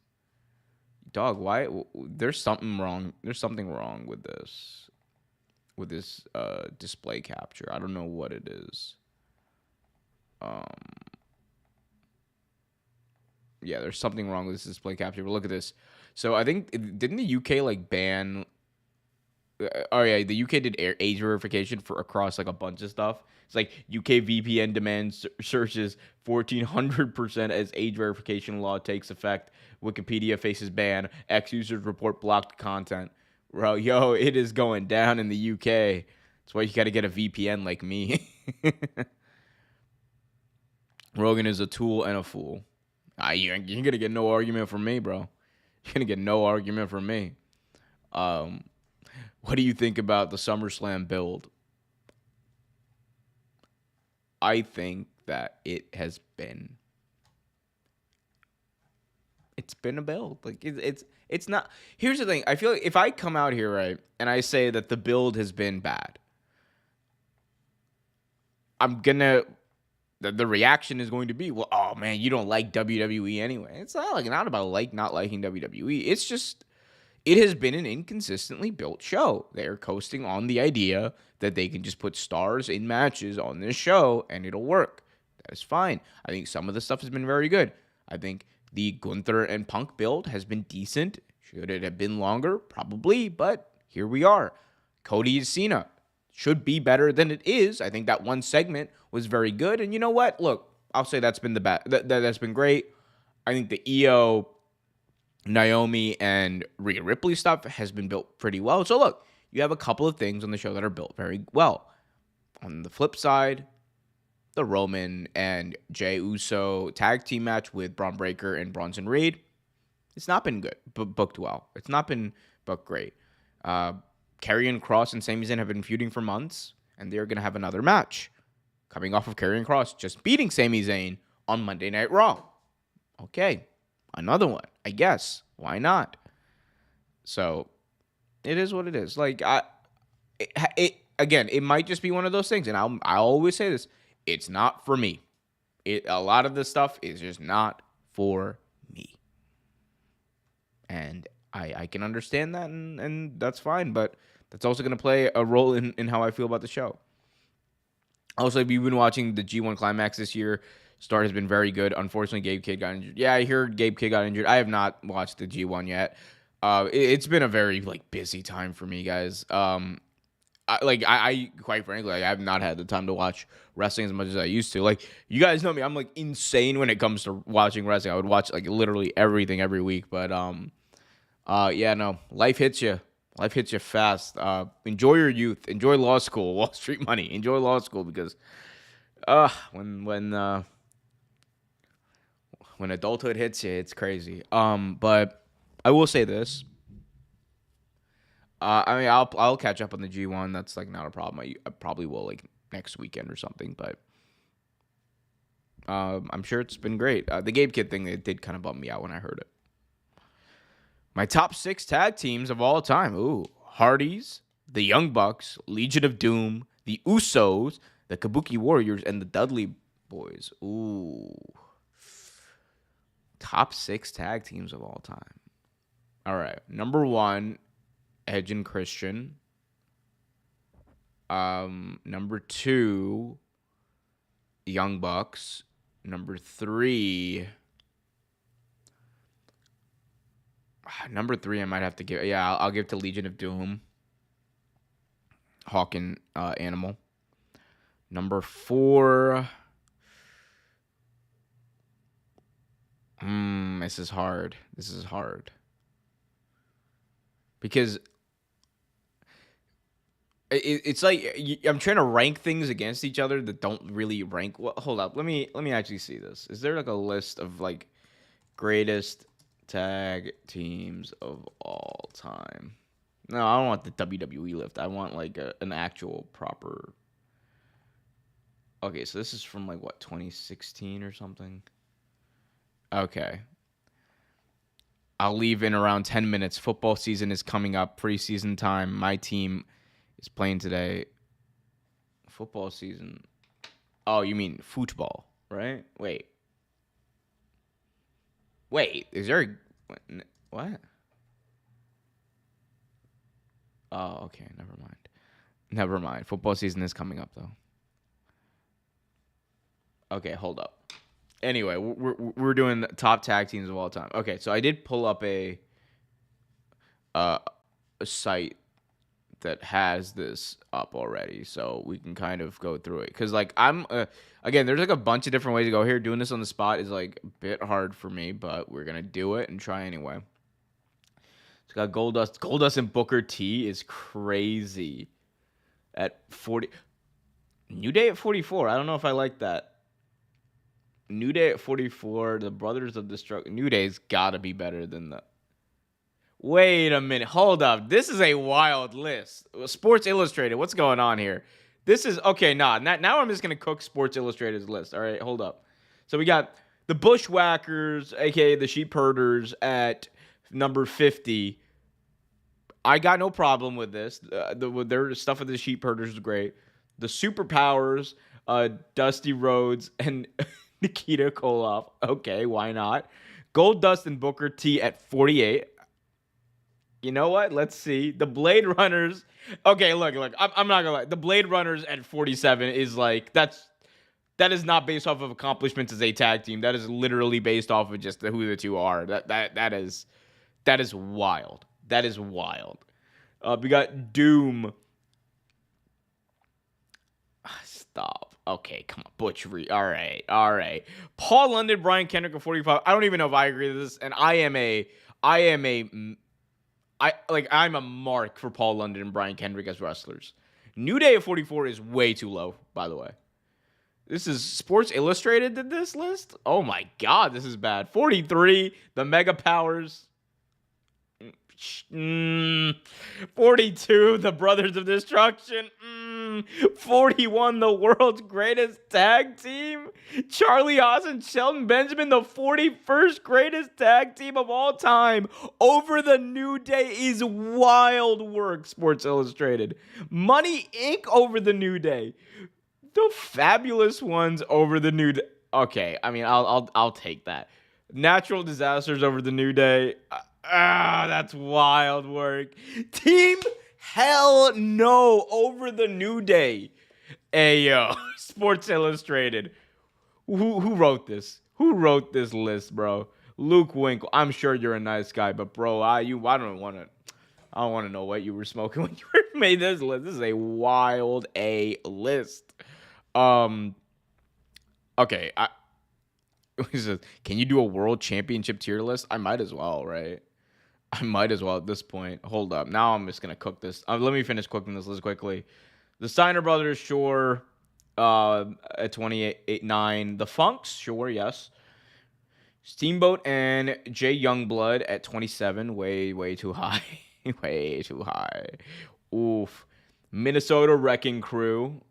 dog? Why there's something wrong? There's something wrong with this display capture. I don't know what it is. Yeah, there's something wrong with this display capture. But look at this. So I think didn't the UK like ban? Oh yeah, the UK did age verification for across like a bunch of stuff. It's like UK VPN demands searches 1400% as age verification law takes effect. Wikipedia faces ban. X users report blocked content. Bro, yo, it is going down in the UK. That's why you got to get a VPN like me. Rogan is a tool and a fool. You're going to get no argument from me, bro. You're going to get no argument from me. What do you think about the SummerSlam build? I think that it's been a build. Like it's not. Here's the thing. I feel like if I come out here, right, and I say that the build has been bad, the reaction is going to be, well, oh man, you don't like WWE anyway. It's not about not liking WWE. It's just it has been an inconsistently built show. They're coasting on the idea that they can just put stars in matches on this show and it'll work. That is fine. I think some of the stuff has been very good. I think the Gunther and Punk build has been decent. Should it have been longer? Probably, but here we are. Cody and Cena should be better than it is. I think that one segment was very good. And you know what? Look, I'll say that's been that's been great. I think the EO, Naomi, and Rhea Ripley stuff has been built pretty well. So look, you have a couple of things on the show that are built very well. On the flip side, the Roman and Jey Uso tag team match with Braun Breaker and Bronson Reed, it's not been good, booked well. It's not been booked great. Karrion Kross and Sami Zayn have been feuding for months, and they're going to have another match. Coming off of Karrion Kross just beating Sami Zayn on Monday Night Raw. Okay, another one, I guess. Why not? So, it is what it is. Like, again, it might just be one of those things, and I always say this. It's not for me. A lot of this stuff is just not for me. And I can understand that, and that's fine, but that's also going to play a role in how I feel about the show. Also, if you've been watching the G1 Climax this year, start has been very good. Unfortunately, Gabe Kidd got injured. Yeah, I heard Gabe Kidd got injured. I have not watched the G1 yet. It's been a very busy time for me, guys. I quite frankly, I have not had the time to watch wrestling as much as I used to. Like, you guys know me, I'm insane when it comes to watching wrestling. I would watch literally everything every week, but yeah, no, life hits you. Life hits you fast. Enjoy your youth. Enjoy law school. Wall Street money. Enjoy law school because when adulthood hits you, it's crazy. But I will say this. I'll catch up on the G1. That's not a problem. I probably will next weekend or something. But I'm sure it's been great. The Gabe Kidd thing, it did kind of bum me out when I heard it. My top 6 tag teams of all time. Ooh, Hardys, the Young Bucks, Legion of Doom, the Usos, the Kabuki Warriors, and the Dudley Boys. Ooh. Top 6 tag teams of all time. All right. Number 1, Edge and Christian. Number 2, Young Bucks. Number 3, I might have to give. Yeah, I'll give to Legion of Doom. Hawk and Animal. Number 4. This is hard. because it's like I'm trying to rank things against each other that don't really rank. Well, hold up, let me actually see this. Is there like a list of like greatest tag teams of all time? No, I don't want the WWE list. I want like an actual proper. Okay, so this is from like what, 2016 or something. Okay. I'll leave in around 10 minutes. Football season is coming up. Preseason time. My team is playing today. Football season. Oh, you mean football, right? Wait. Is there what? Oh, okay. Never mind. Football season is coming up, though. Okay, hold up. Anyway, we're doing top tag teams of all time. Okay, so I did pull up a site that has this up already, so we can kind of go through it. Because like I'm again, there's like a bunch of different ways to go here. Doing this on the spot is like a bit hard for me, but we're gonna do it and try anyway. It's got Goldust and Booker T is crazy at 40. New Day at 44. I don't know if I like that. New Day at 44. The Brothers of Destruction. New Day's gotta be better than the. Wait a minute. Hold up. This is a wild list. Sports Illustrated. What's going on here? This is okay. Now I'm just gonna cook Sports Illustrated's list. All right, hold up. So we got the Bushwhackers, aka the Sheep Herders, at number 50. I got no problem with this. Their stuff with the Sheep Herders is great. The Superpowers, Dusty Rhodes and Nikita Koloff. Okay, why not? Goldust and Booker T at 48. You know what? Let's see. The Blade Runners. Okay, look. I'm not gonna lie. The Blade Runners at 47 is like that is not based off of accomplishments as a tag team. That is literally based off of just who the two are. That is wild. That is wild. We got Doom. Stop. Okay, come on. Butch Reed. All right. Paul London, Brian Kendrick at 45. I don't even know if I agree with this. And I'm a mark for Paul London and Brian Kendrick as wrestlers. New Day at 44 is way too low, by the way. This is Sports Illustrated did this list? Oh my God, this is bad. 43, the Mega Powers. 42, the Brothers of Destruction. 41, the world's greatest tag team. Charlie Haas and Shelton Benjamin, the 41st greatest tag team of all time. Over the New Day is wild work, Sports Illustrated. Money Inc. over the New Day. The Fabulous Ones over the New Day. Okay, I mean, I'll take that. Natural Disasters over the New Day. That's wild work. Team Hell No over the New Day. Hey, yo, Sports Illustrated. Who wrote this? Who wrote this list, bro? Luke Winkle. I'm sure you're a nice guy, but bro, I don't want to know what you were smoking when you made this list. This is a wild A list. Okay, can you do a world championship tier list? I might as well, right? I might as well at this point. Hold up. Now I'm just going to cook this. Let me finish cooking this list quickly. The Steiner Brothers, sure. At 28.9. The Funks, sure, yes. Steamboat and Jay Youngblood at 27. Way too high. Way too high. Oof. Minnesota Wrecking Crew.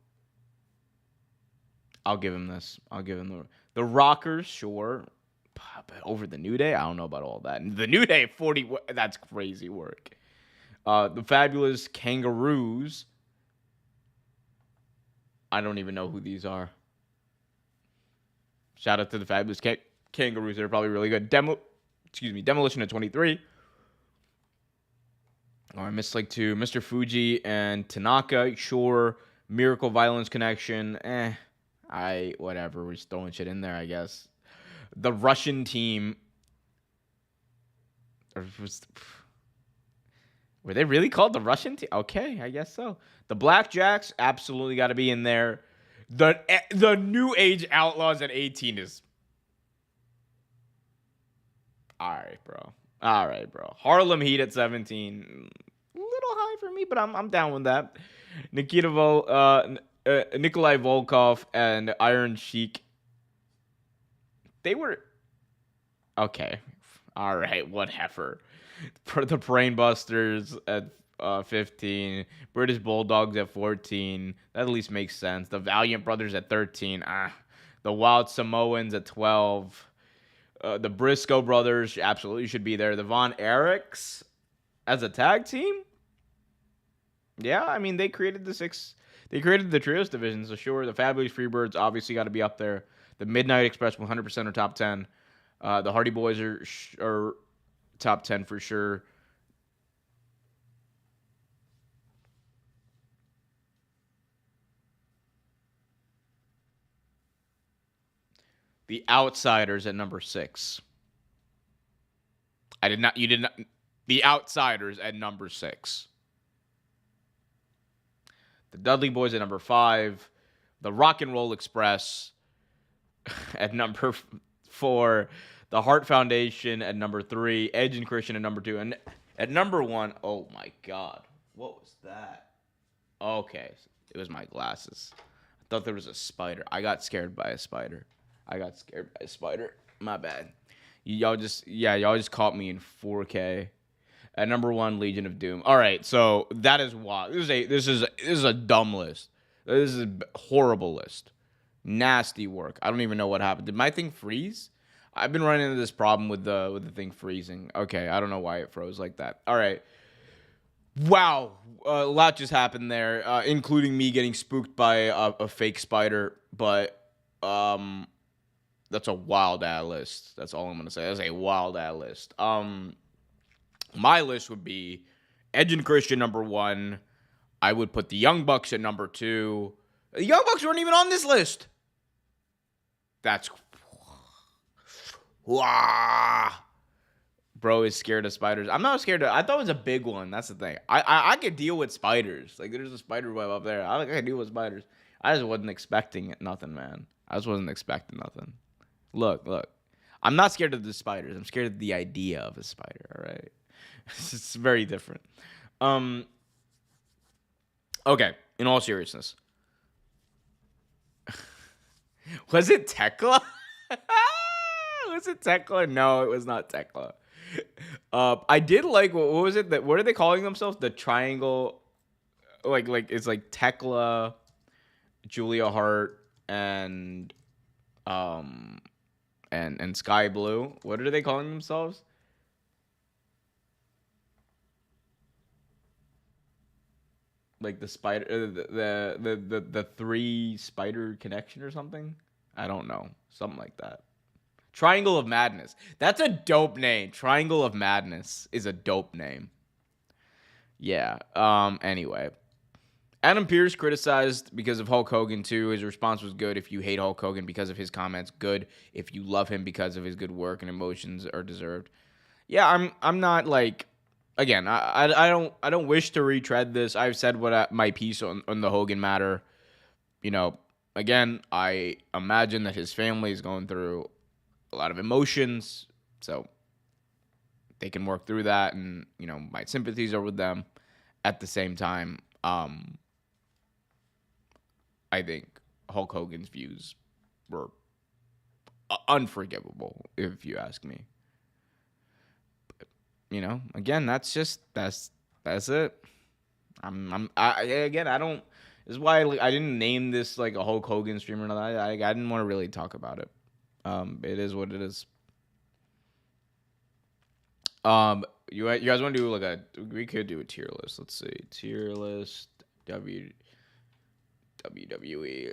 I'll give him this. I'll give him the Rockers, sure. But over the New Day, I don't know about all that. The New Day 40, that's crazy work. The Fabulous Kangaroos. I don't even know who these are. Shout out to the Fabulous Kangaroos. They're probably really good. Demolition at 23. Oh, I missed like two. Mr. Fuji and Tanaka, sure. Miracle Violence Connection, whatever. We're just throwing shit in there, I guess. The Russian team. Were they really called the Russian team? Okay, I guess so. The Blackjacks absolutely got to be in there. The New Age Outlaws at 18 is. All right, bro. All right, bro. Harlem Heat at 17. A little high for me, but I'm down with that. Nikolai Volkov and Iron Sheik. They were okay. All right, whatever. The Brainbusters at 15. British Bulldogs at 14. That at least makes sense. The Valiant Brothers at 13. The Wild Samoans at 12. The Briscoe brothers absolutely should be there. The Von Erichs as a tag team. Yeah, I mean they created the six. They created the trios division, so sure. The Fabulous Freebirds obviously got to be up there. The Midnight Express 100% are top 10. The Hardy Boys are top 10 for sure. The Outsiders at number 6. I did not. You did not. The Outsiders at number 6. The Dudley Boys at number 5. The Rock and Roll Express at number 4. The Hart Foundation at number 3. Edge and Christian at number 2. And at number 1, oh my God. What was that? Okay. It was my glasses. I thought there was a spider. I got scared by a spider. My bad. Y'all just caught me in 4K. At number 1, Legion of Doom. All right, so that is wild. This is a dumb list. This is a horrible list. Nasty work. I don't even know what happened. Did my thing freeze? I've been running into this problem with the thing freezing. Okay, I don't know why it froze like that. All right. Wow, a lot just happened there, including me getting spooked by a fake spider. But that's a wild ass list. That's all I'm gonna say. That's a wild ass list. My list would be Edge and Christian number 1. I would put the Young Bucks at number 2. The Young Bucks weren't even on this list. That's bro is scared of spiders. I'm not scared of. I thought it was a big one. That's the thing. I could deal with spiders. Like there's a spider web up there. I can deal with spiders. I just wasn't expecting it. Nothing, man. I just wasn't expecting nothing. Look. I'm not scared of the spiders. I'm scared of the idea of a spider. All right. It's very different. Okay. In all seriousness, was it Tekla? Was it Tekla? No, it was not Tekla. I did like what was it that what are they calling themselves? The triangle, like it's like Tekla, Julia Hart, and Sky Blue. What are they calling themselves? Like the spider, the 3 spider connection or something. I don't know, something like that. Triangle of Madness. That's a dope name. Triangle of Madness is a dope name. Yeah. Anyway, Adam Pearce criticized because of Hulk Hogan too. His response was good. If you hate Hulk Hogan because of his comments, good. If you love him because of his good work and emotions are deserved. Yeah, I'm not like. Again, I don't wish to retread this. I've said my piece on the Hogan matter. You know, again, I imagine that his family is going through a lot of emotions, so they can work through that, and you know, my sympathies are with them. At the same time, I think Hulk Hogan's views were unforgivable, if you ask me. You know, again, that's it. I don't. This is why I didn't name this like a Hulk Hogan stream or nothing. I didn't want to really talk about it. It is what it is. You guys want to do we could do a tier list. Let's see, tier list WWE.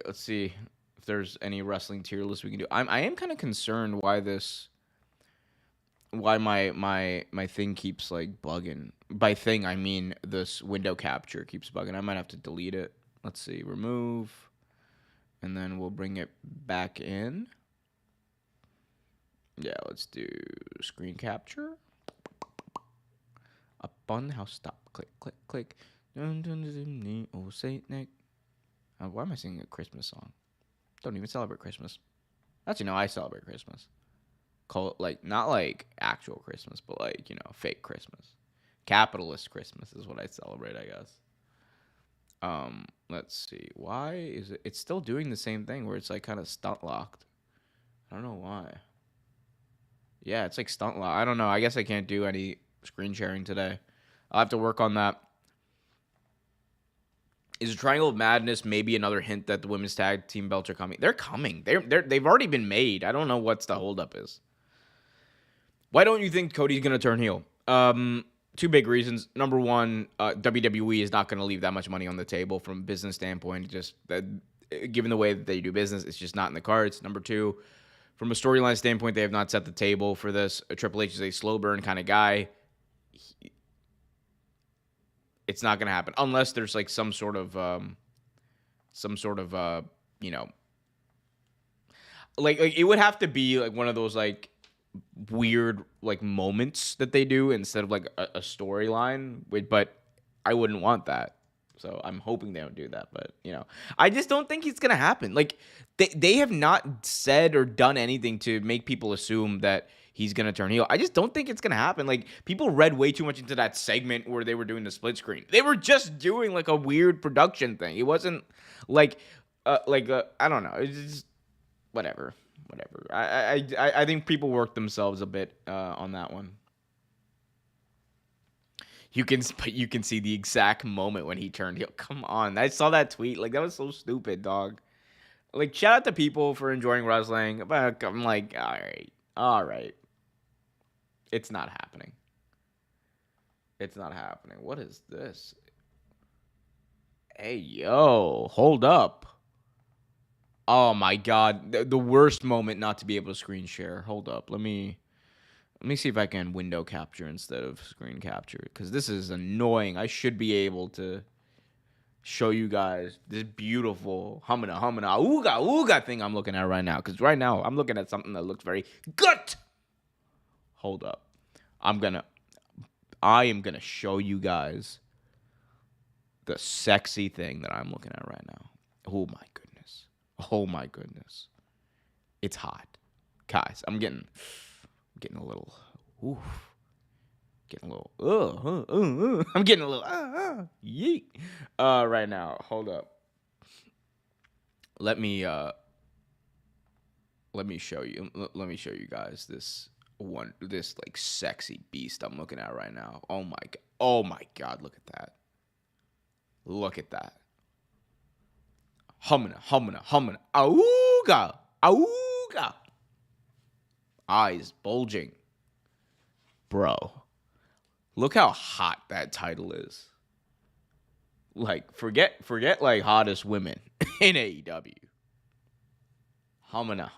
Let's see if there's any wrestling tier list we can do. I am kind of concerned why my thing keeps like bugging. By thing I mean this window capture keeps bugging. I might have to delete it. Let's see, remove, and then we'll bring it back in. Yeah, let's do screen capture. Up on the house, stop, click. Oh, Saint Nick. Why am I singing a Christmas song? Don't even celebrate Christmas. Actually, no, I celebrate Christmas. like not like actual Christmas, but like, fake Christmas. Capitalist Christmas is what I celebrate, I guess. Let's see. Why is it's still doing the same thing where it's like kind of stunt locked. I don't know why. Yeah, it's like stunt lock. I don't know. I guess I can't do any screen sharing today. I'll have to work on that. Is a Triangle of Madness maybe another hint that the women's tag team belts are coming? They're coming. They've already been made. I don't know what's the holdup is. Why don't you think Cody's gonna turn heel? Two big reasons. Number one, WWE is not gonna leave that much money on the table from a business standpoint. Just given the way that they do business, it's just not in the cards. Number two, from a storyline standpoint, they have not set the table for this. Triple H is a slow burn kind of guy. It's not going to happen unless there's like some sort of like it would have to be like one of those like weird like moments that they do instead of like a storyline. But I wouldn't want that. So I'm hoping they don't do that. But, I just don't think it's going to happen. Like they have not said or done anything to make people assume that he's going to turn heel. I just don't think it's going to happen. Like, people read way too much into that segment where they were doing the split screen. They were just doing, like, a weird production thing. It wasn't, like I don't know. It's just, whatever. I think people worked themselves a bit on that one. You can see the exact moment when he turned heel. Come on. I saw that tweet. Like, that was so stupid, dog. Like, shout out to people for enjoying wrestling. But I'm like, all right. It's not happening. What is this? Hey, yo, hold up. Oh my God, the worst moment not to be able to screen share. Hold up, let me see if I can window capture instead of screen capture, because this is annoying. I should be able to show you guys this beautiful humana ooga thing I'm looking at right now, because right now I'm looking at something that looks very good. Hold up. I am gonna show you guys the sexy thing that I'm looking at right now. Oh my goodness. It's hot. Guys, I'm getting a little I'm getting a little yeet right now. Hold up. Let me show you. Let me show you guys this like sexy beast I'm looking at right now. Oh my God, look at that. Humana. Auga. Eyes bulging. Bro. Look how hot that title is. Like, forget like hottest women in AEW. Humana.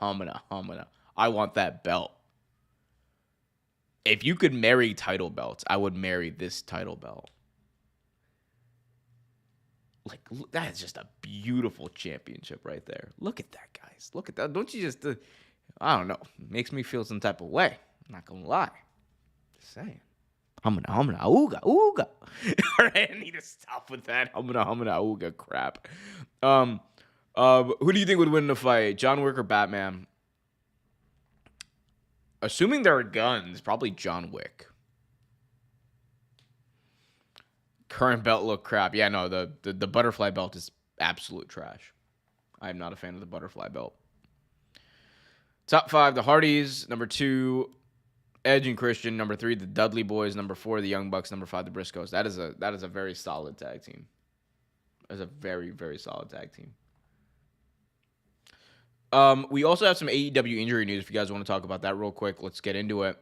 I want that belt. If you could marry title belts, I would marry this title belt. Like, that is just a beautiful championship right there. Look at that, guys. Look at that. Don't you just, I don't know. Makes me feel some type of way. I'm not going to lie. Just saying. Humana, ooga. All right, I need to stop with that humana, ooga crap. Who do you think would win the fight? John Wick or Batman? Assuming there are guns, probably John Wick. Current belt look crap. Yeah, no, the butterfly belt is absolute trash. I am not a fan of the butterfly belt. Top 5, the Hardys. Number 2, Edge and Christian. Number 3, the Dudley Boys. Number 4, the Young Bucks. Number 5, the Briscoes. That is a very solid tag team. That's a very, very solid tag team. We also have some AEW injury news. If you guys want to talk about that real quick, let's get into it.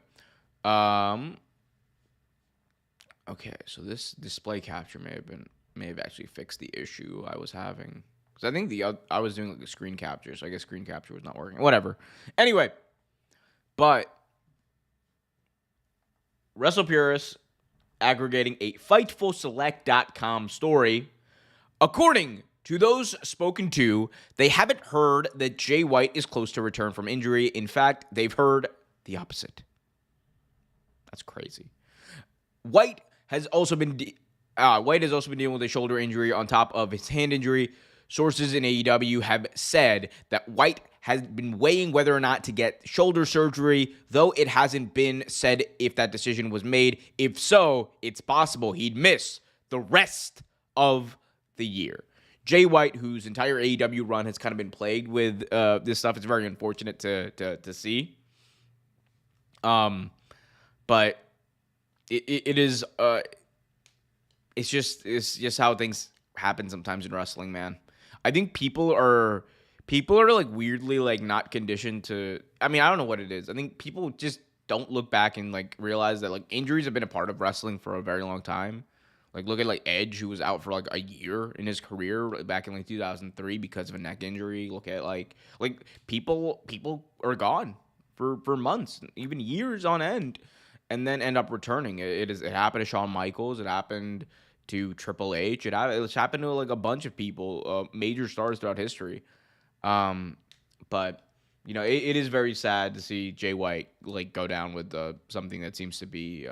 Okay, so this display capture may have actually fixed the issue I was having, because I think I was doing like a screen capture, so I guess screen capture was not working. Whatever. Anyway, but WrestlePurist aggregating a FightfulSelect.com story. According to those spoken to, they haven't heard that Jay White is close to return from injury. In fact, they've heard the opposite. That's crazy. White has also been dealing with a shoulder injury on top of his hand injury. Sources in AEW have said that White has been weighing whether or not to get shoulder surgery, though it hasn't been said if that decision was made. If so, it's possible he'd miss the rest of the year. Jay White, whose entire AEW run has kind of been plagued with this stuff, it's very unfortunate to see. But it is it's just how things happen sometimes in wrestling, man. I think people are like weirdly like not conditioned to. I mean, I don't know what it is. I think people just don't look back and like realize that like injuries have been a part of wrestling for a very long time. Like look at like Edge, who was out for like a year in his career back in like 2003 because of a neck injury. Look at like people are gone for months, even years on end, and then end up returning. It happened to Shawn Michaels. It happened to Triple H. It's happened to like a bunch of people, major stars throughout history. But you know, it is very sad to see Jay White like go down with something that seems to be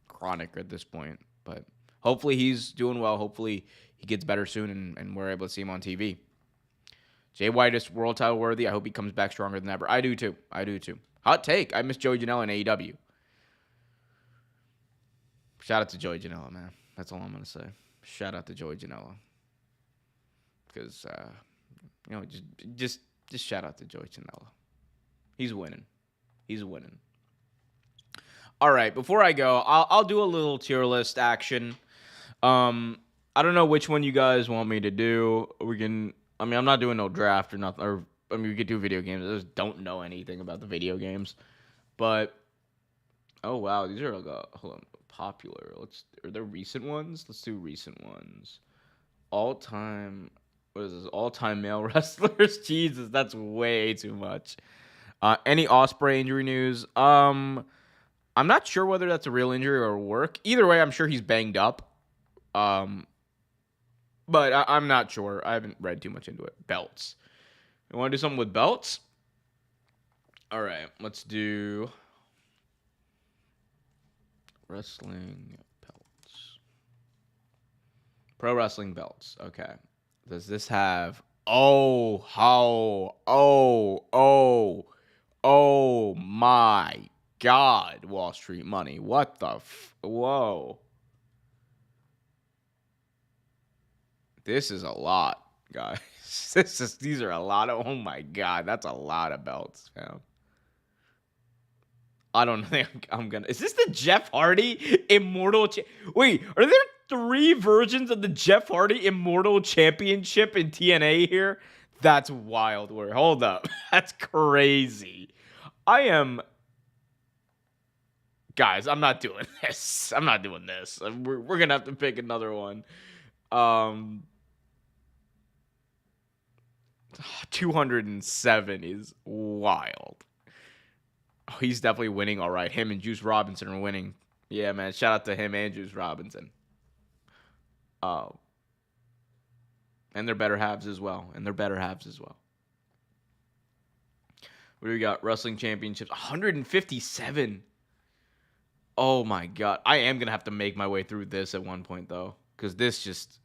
chronic at this point. But hopefully he's doing well. Hopefully he gets better soon, and we're able to see him on TV. Jay White is world title worthy. I hope he comes back stronger than ever. I do too. Hot take. I miss Joey Janela in AEW. Shout out to Joey Janela, man. That's all I'm going to say. Shout out to Joey Janela. Because, you know, just shout out to Joey Janela. He's winning. All right, before I go, I'll do a little tier list action. I don't know which one you guys want me to do. I'm not doing no draft or nothing. We could do video games. I just don't know anything about the video games. But, oh, wow, these are, hold on. Popular. Are there recent ones? Let's do recent ones. All-time male wrestlers. Jesus, that's way too much. Any Ospreay injury news? I'm not sure whether that's a real injury or work. Either way, I'm sure he's banged up. But I'm not sure. I haven't read too much into it. Belts. You want to do something with belts? All right, let's do wrestling belts. Pro wrestling belts. Okay. Does this have... Oh my God, Wall Street Money. What the whoa. This is a lot, guys. These are a lot of... Oh my God, that's a lot of belts, fam. I don't think I'm gonna... Is this the Jeff Hardy Immortal... Wait, are there 3 versions of the Jeff Hardy Immortal Championship in TNA here? That's wild. Hold up. That's crazy. Guys, I'm not doing this. We're gonna have to pick another one. 207 is wild. Oh, he's definitely winning all right. Him and Juice Robinson are winning. Yeah, man. Shout out to him and Juice Robinson. And they're better halves as well. What do we got? Wrestling championships. 157. Oh, my God. I am going to have to make my way through this at one point, though. Because this just...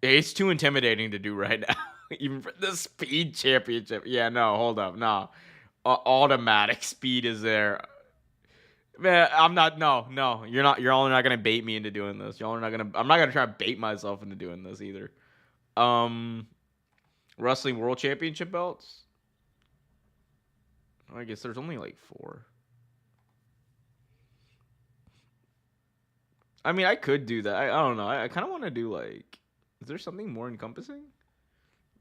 It's too intimidating to do right now. Even for the speed championship. Yeah, no. Hold up. No. Automatic speed is there. Man, I'm not. No. You're all not gonna bait me into doing this. I'm not gonna try to bait myself into doing this either. Wrestling World Championship belts. I guess there's only like 4. I mean, I could do that. I don't know. I kind of want to do like. Is there something more encompassing?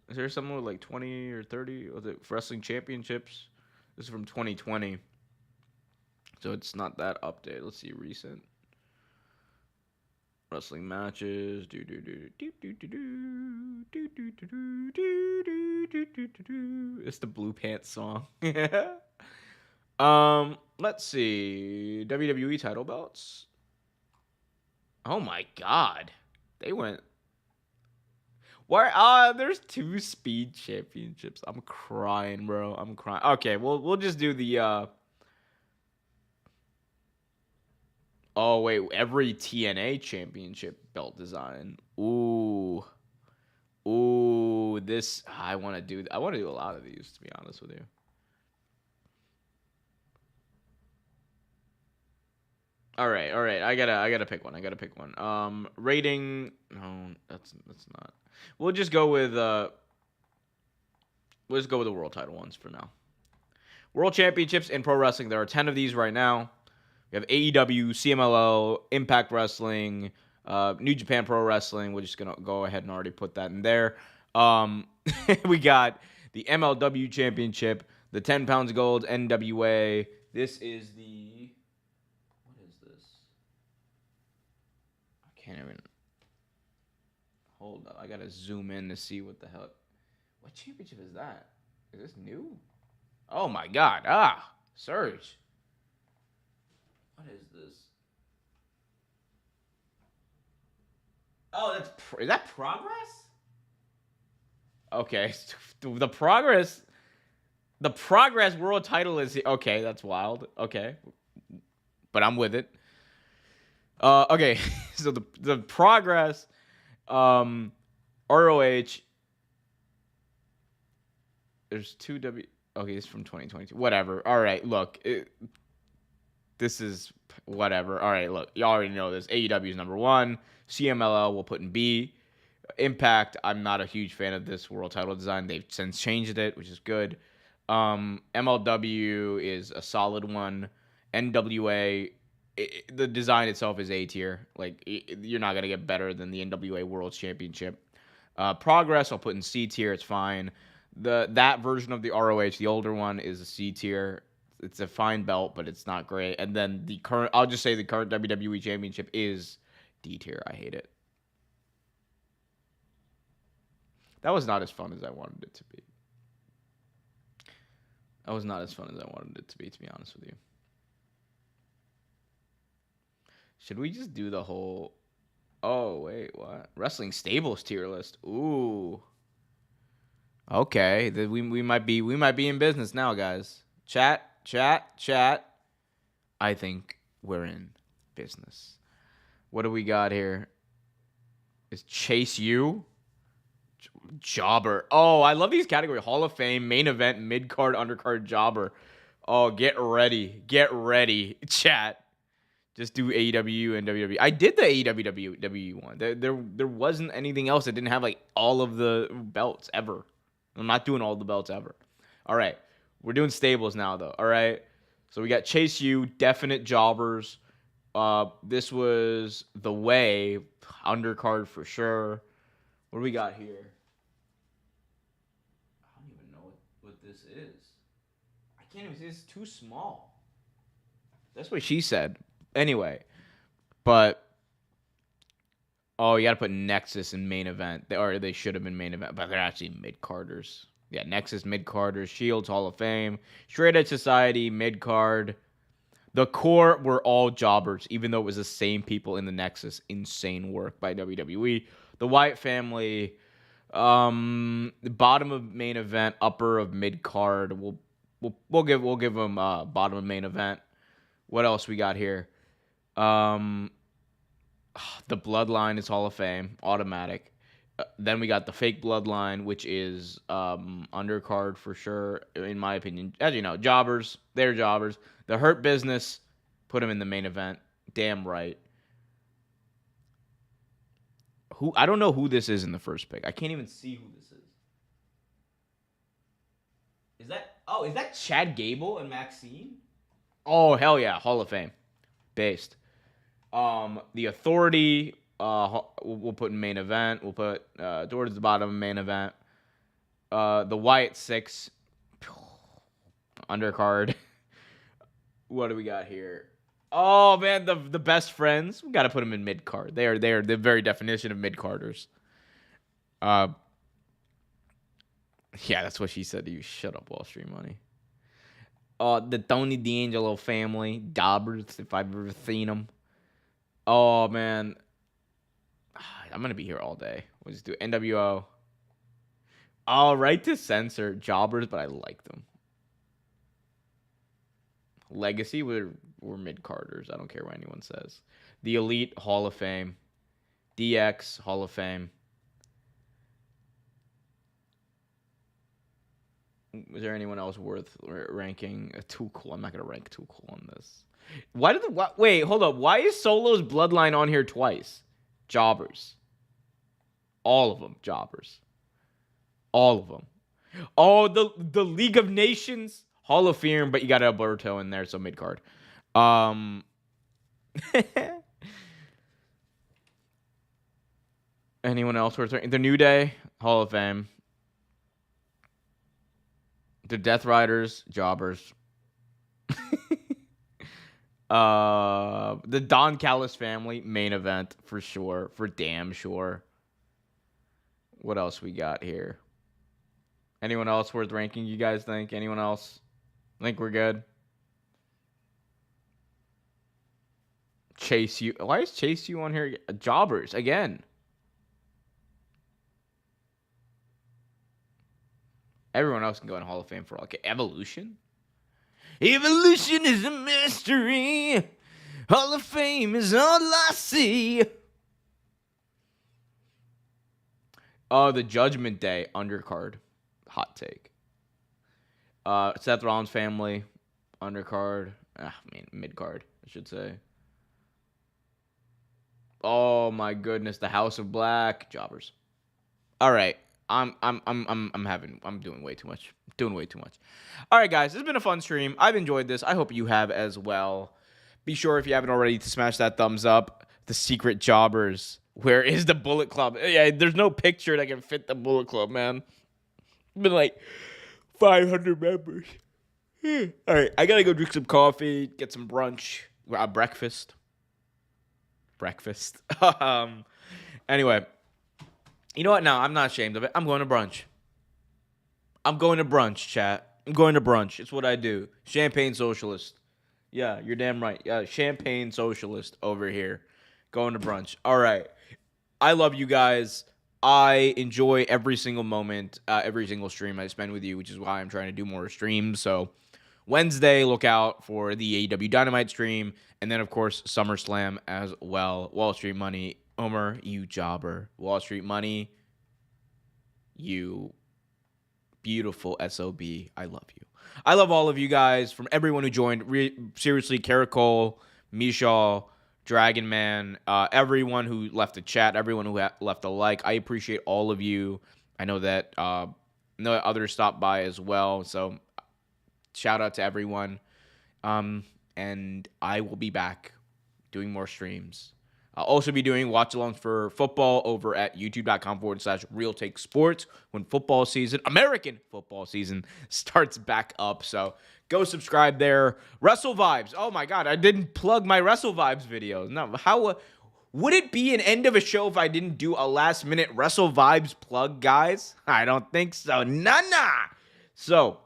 Is there something with like 20 or 30? Was it wrestling championships? This is from 2020. So it's not that updated. Let's see, recent. Wrestling matches. It's the Blue Pants song. Let's see. WWE title belts. Oh my God. They went... Why? There's 2 speed championships. I'm crying, bro. Okay, we'll just do the Oh wait, every TNA championship belt design. Ooh, Ooh, this I want to do. I want to do a lot of these, to be honest with you. All right. I gotta pick one. Rating. No, that's not. We'll just go with Let's go with the world title ones for now. World championships in pro wrestling. There are 10 of these right now. We have AEW, CMLL, Impact Wrestling, New Japan Pro Wrestling. We're just gonna go ahead and already put that in there. We got the MLW Championship, the 10 pounds gold NWA. This is the what is this? I can't even hold up. I gotta zoom in to see what the hell. What championship is that? Is this new? Oh my god. Surge. What is this? Oh, is that Progress? Okay, the Progress world title is okay. That's wild. Okay, but I'm with it. Okay, so the Progress, ROH. There's two W. Okay, it's from 2022. Whatever. All right, look. This is whatever. All right, look. You already know this. AEW is number 1. CMLL we'll put in B. Impact, I'm not a huge fan of this world title design. They've since changed it, which is good. MLW is a solid one. NWA, the design itself is A tier. Like, you're not going to get better than the NWA World Championship. Progress, I'll put in C tier. It's fine. That version of the ROH, the older one, is a C tier. It's a fine belt, but it's not great. And then I'll just say the current WWE Championship is D tier. I hate it. That was not as fun as I wanted it to be. To be honest with you. Should we just do the whole... Oh, wait, what? Wrestling Stables tier list. Ooh. Okay, we might be in business now, guys. Chat. I think we're in business. What do we got here? Is Chase U? Jobber. Oh, I love these categories. Hall of Fame, main event, mid-card, undercard, jobber. Oh, get ready. Chat. Just do AEW and WWE. I did the AEW WWE one. There wasn't anything else that didn't have like all of the belts ever. I'm not doing all the belts ever. All right. We're doing stables now, though. All right. So we got Chase U, definite jobbers. This was The Way, undercard for sure. What do we got here? I don't even know what this is. I can't even see. It's too small. That's what she said. Anyway, but you got to put Nexus in main event. They should have been main event, but they're actually mid-carders. Yeah, Nexus mid-carders, Shields Hall of Fame, Straight Edge Society mid-card. The core were all jobbers, even though it was the same people in the Nexus. Insane work by WWE. The Wyatt family, bottom of main event, upper of mid-card. We'll give them bottom of main event. What else we got here? The Bloodline is Hall of Fame, automatic. Then we got the fake Bloodline, which is undercard for sure, in my opinion. As you know, jobbers, they're jobbers. The Hurt Business, put them in the main event. Damn right. I don't know who this is in the first pick. I can't even see who this is. Is that Chad Gable and Maxine? Oh, hell yeah, Hall of Fame. Based. The Authority, we'll put in main event. We'll put towards the bottom of main event. The Wyatt 6, undercard. What do we got here? Oh man, the Best Friends. We got to put them in mid card. They are the very definition of mid carders. Yeah, that's what she said to you. Shut up, Wall Street Money. The Tony D'Angelo family, Dobbers, if I've ever seen them. Oh man, I'm gonna be here all day. We'll just do NWO. Oh, right to censor jobbers, but I like them. Legacy were mid-carders. I don't care what anyone says. The Elite, Hall of Fame. DX, Hall of Fame. Is there anyone else worth ranking? Too Cool. I'm not gonna rank Too Cool on this. Why did the wait? Hold up. Why is Solo's bloodline on here twice? Jobbers. All of them. Jobbers. All of them. Oh, the League of Nations Hall of Fame, but you got Alberto in there, so mid card. Anyone else worth ranking? The New Day Hall of Fame. The Death Riders, Jobbers. The Don Callis family, main event for sure, for damn sure. What else we got here? Anyone else worth ranking, you guys think? Anyone else? Think we're good? Chase U. Why is Chase U on here? Jobbers, again. Everyone else can go in Hall of Fame for all. Okay, Evolution? Evolution is a mystery. Hall of Fame is all I see. Oh, the Judgment Day undercard. Hot take. Seth Rollins family undercard. Mid card, I should say. Oh my goodness, the House of Black, Jobbers. All right. I'm doing way too much. All right, guys, this has been a fun stream. I've enjoyed this. I hope you have as well. Be sure, if you haven't already, to smash that thumbs up. The secret Jobbers. Where is the Bullet Club? Yeah, there's no picture that can fit the Bullet Club, man. It's been like 500 members. All right, I gotta go drink some coffee, get some brunch, breakfast. Anyway. You know what? No, I'm not ashamed of it. I'm going to brunch. Chat. I'm going to brunch. It's what I do. Champagne socialist. Yeah, you're damn right. Yeah, champagne socialist over here. Going to brunch. All right. I love you guys. I enjoy every single moment, every single stream I spend with you, which is why I'm trying to do more streams. So Wednesday, look out for the AEW Dynamite stream. And then, of course, SummerSlam as well. Wall Street Money. Omer, you jobber. Wall Street Money, you beautiful SOB. I love you. I love all of you guys, from everyone who joined. Seriously, Caracol, Misha, Dragon Man, everyone who left a chat, everyone who left a like. I appreciate all of you. I know that others stopped by as well. So shout out to everyone. And I will be back doing more streams. I'll also be doing watch-alongs for football over at youtube.com/RealTakeSports when football season, American football season, starts back up. So go subscribe there. Wrestle Vibes. Oh, my God. I didn't plug my Wrestle Vibes video. No, how would it be an end of a show if I didn't do a last-minute Wrestle Vibes plug, guys? I don't think so. Nah. So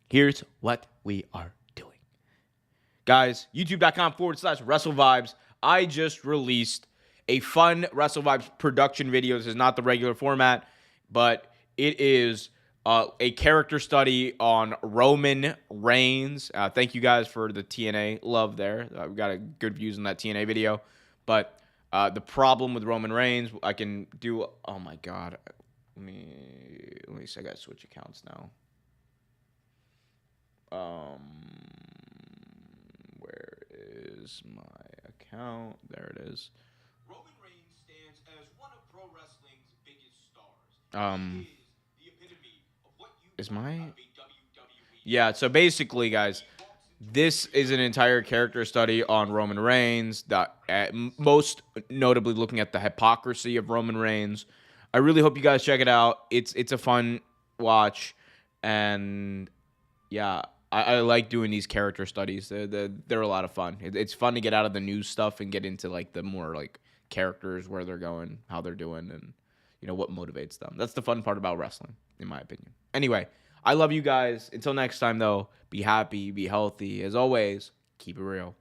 here's what we are doing. Guys, youtube.com/Wrestle Vibes. I just released a fun Wrestle Vibes production video. This is not the regular format, but it is a character study on Roman Reigns. Thank you guys for the TNA love there. We got good views on that TNA video. But the problem with Roman Reigns, I can do. Oh my God, let me see. I gotta switch accounts now. Where is my account? There it is. Roman Reigns stands as one of pro wrestling's biggest stars. He is the epitome of what you Is want my out of a WWE. Yeah, so basically, guys, this is an entire character study on Roman Reigns, most notably looking at the hypocrisy of Roman Reigns. I really hope you guys check it out. It's a fun watch, and yeah, I like doing these character studies. They're a lot of fun. It's fun to get out of the news stuff and get into like the more like characters, where they're going, how they're doing, and what motivates them. That's the fun part about wrestling, in my opinion. Anyway, I love you guys. Until next time, though, be happy, be healthy. As always, keep it real.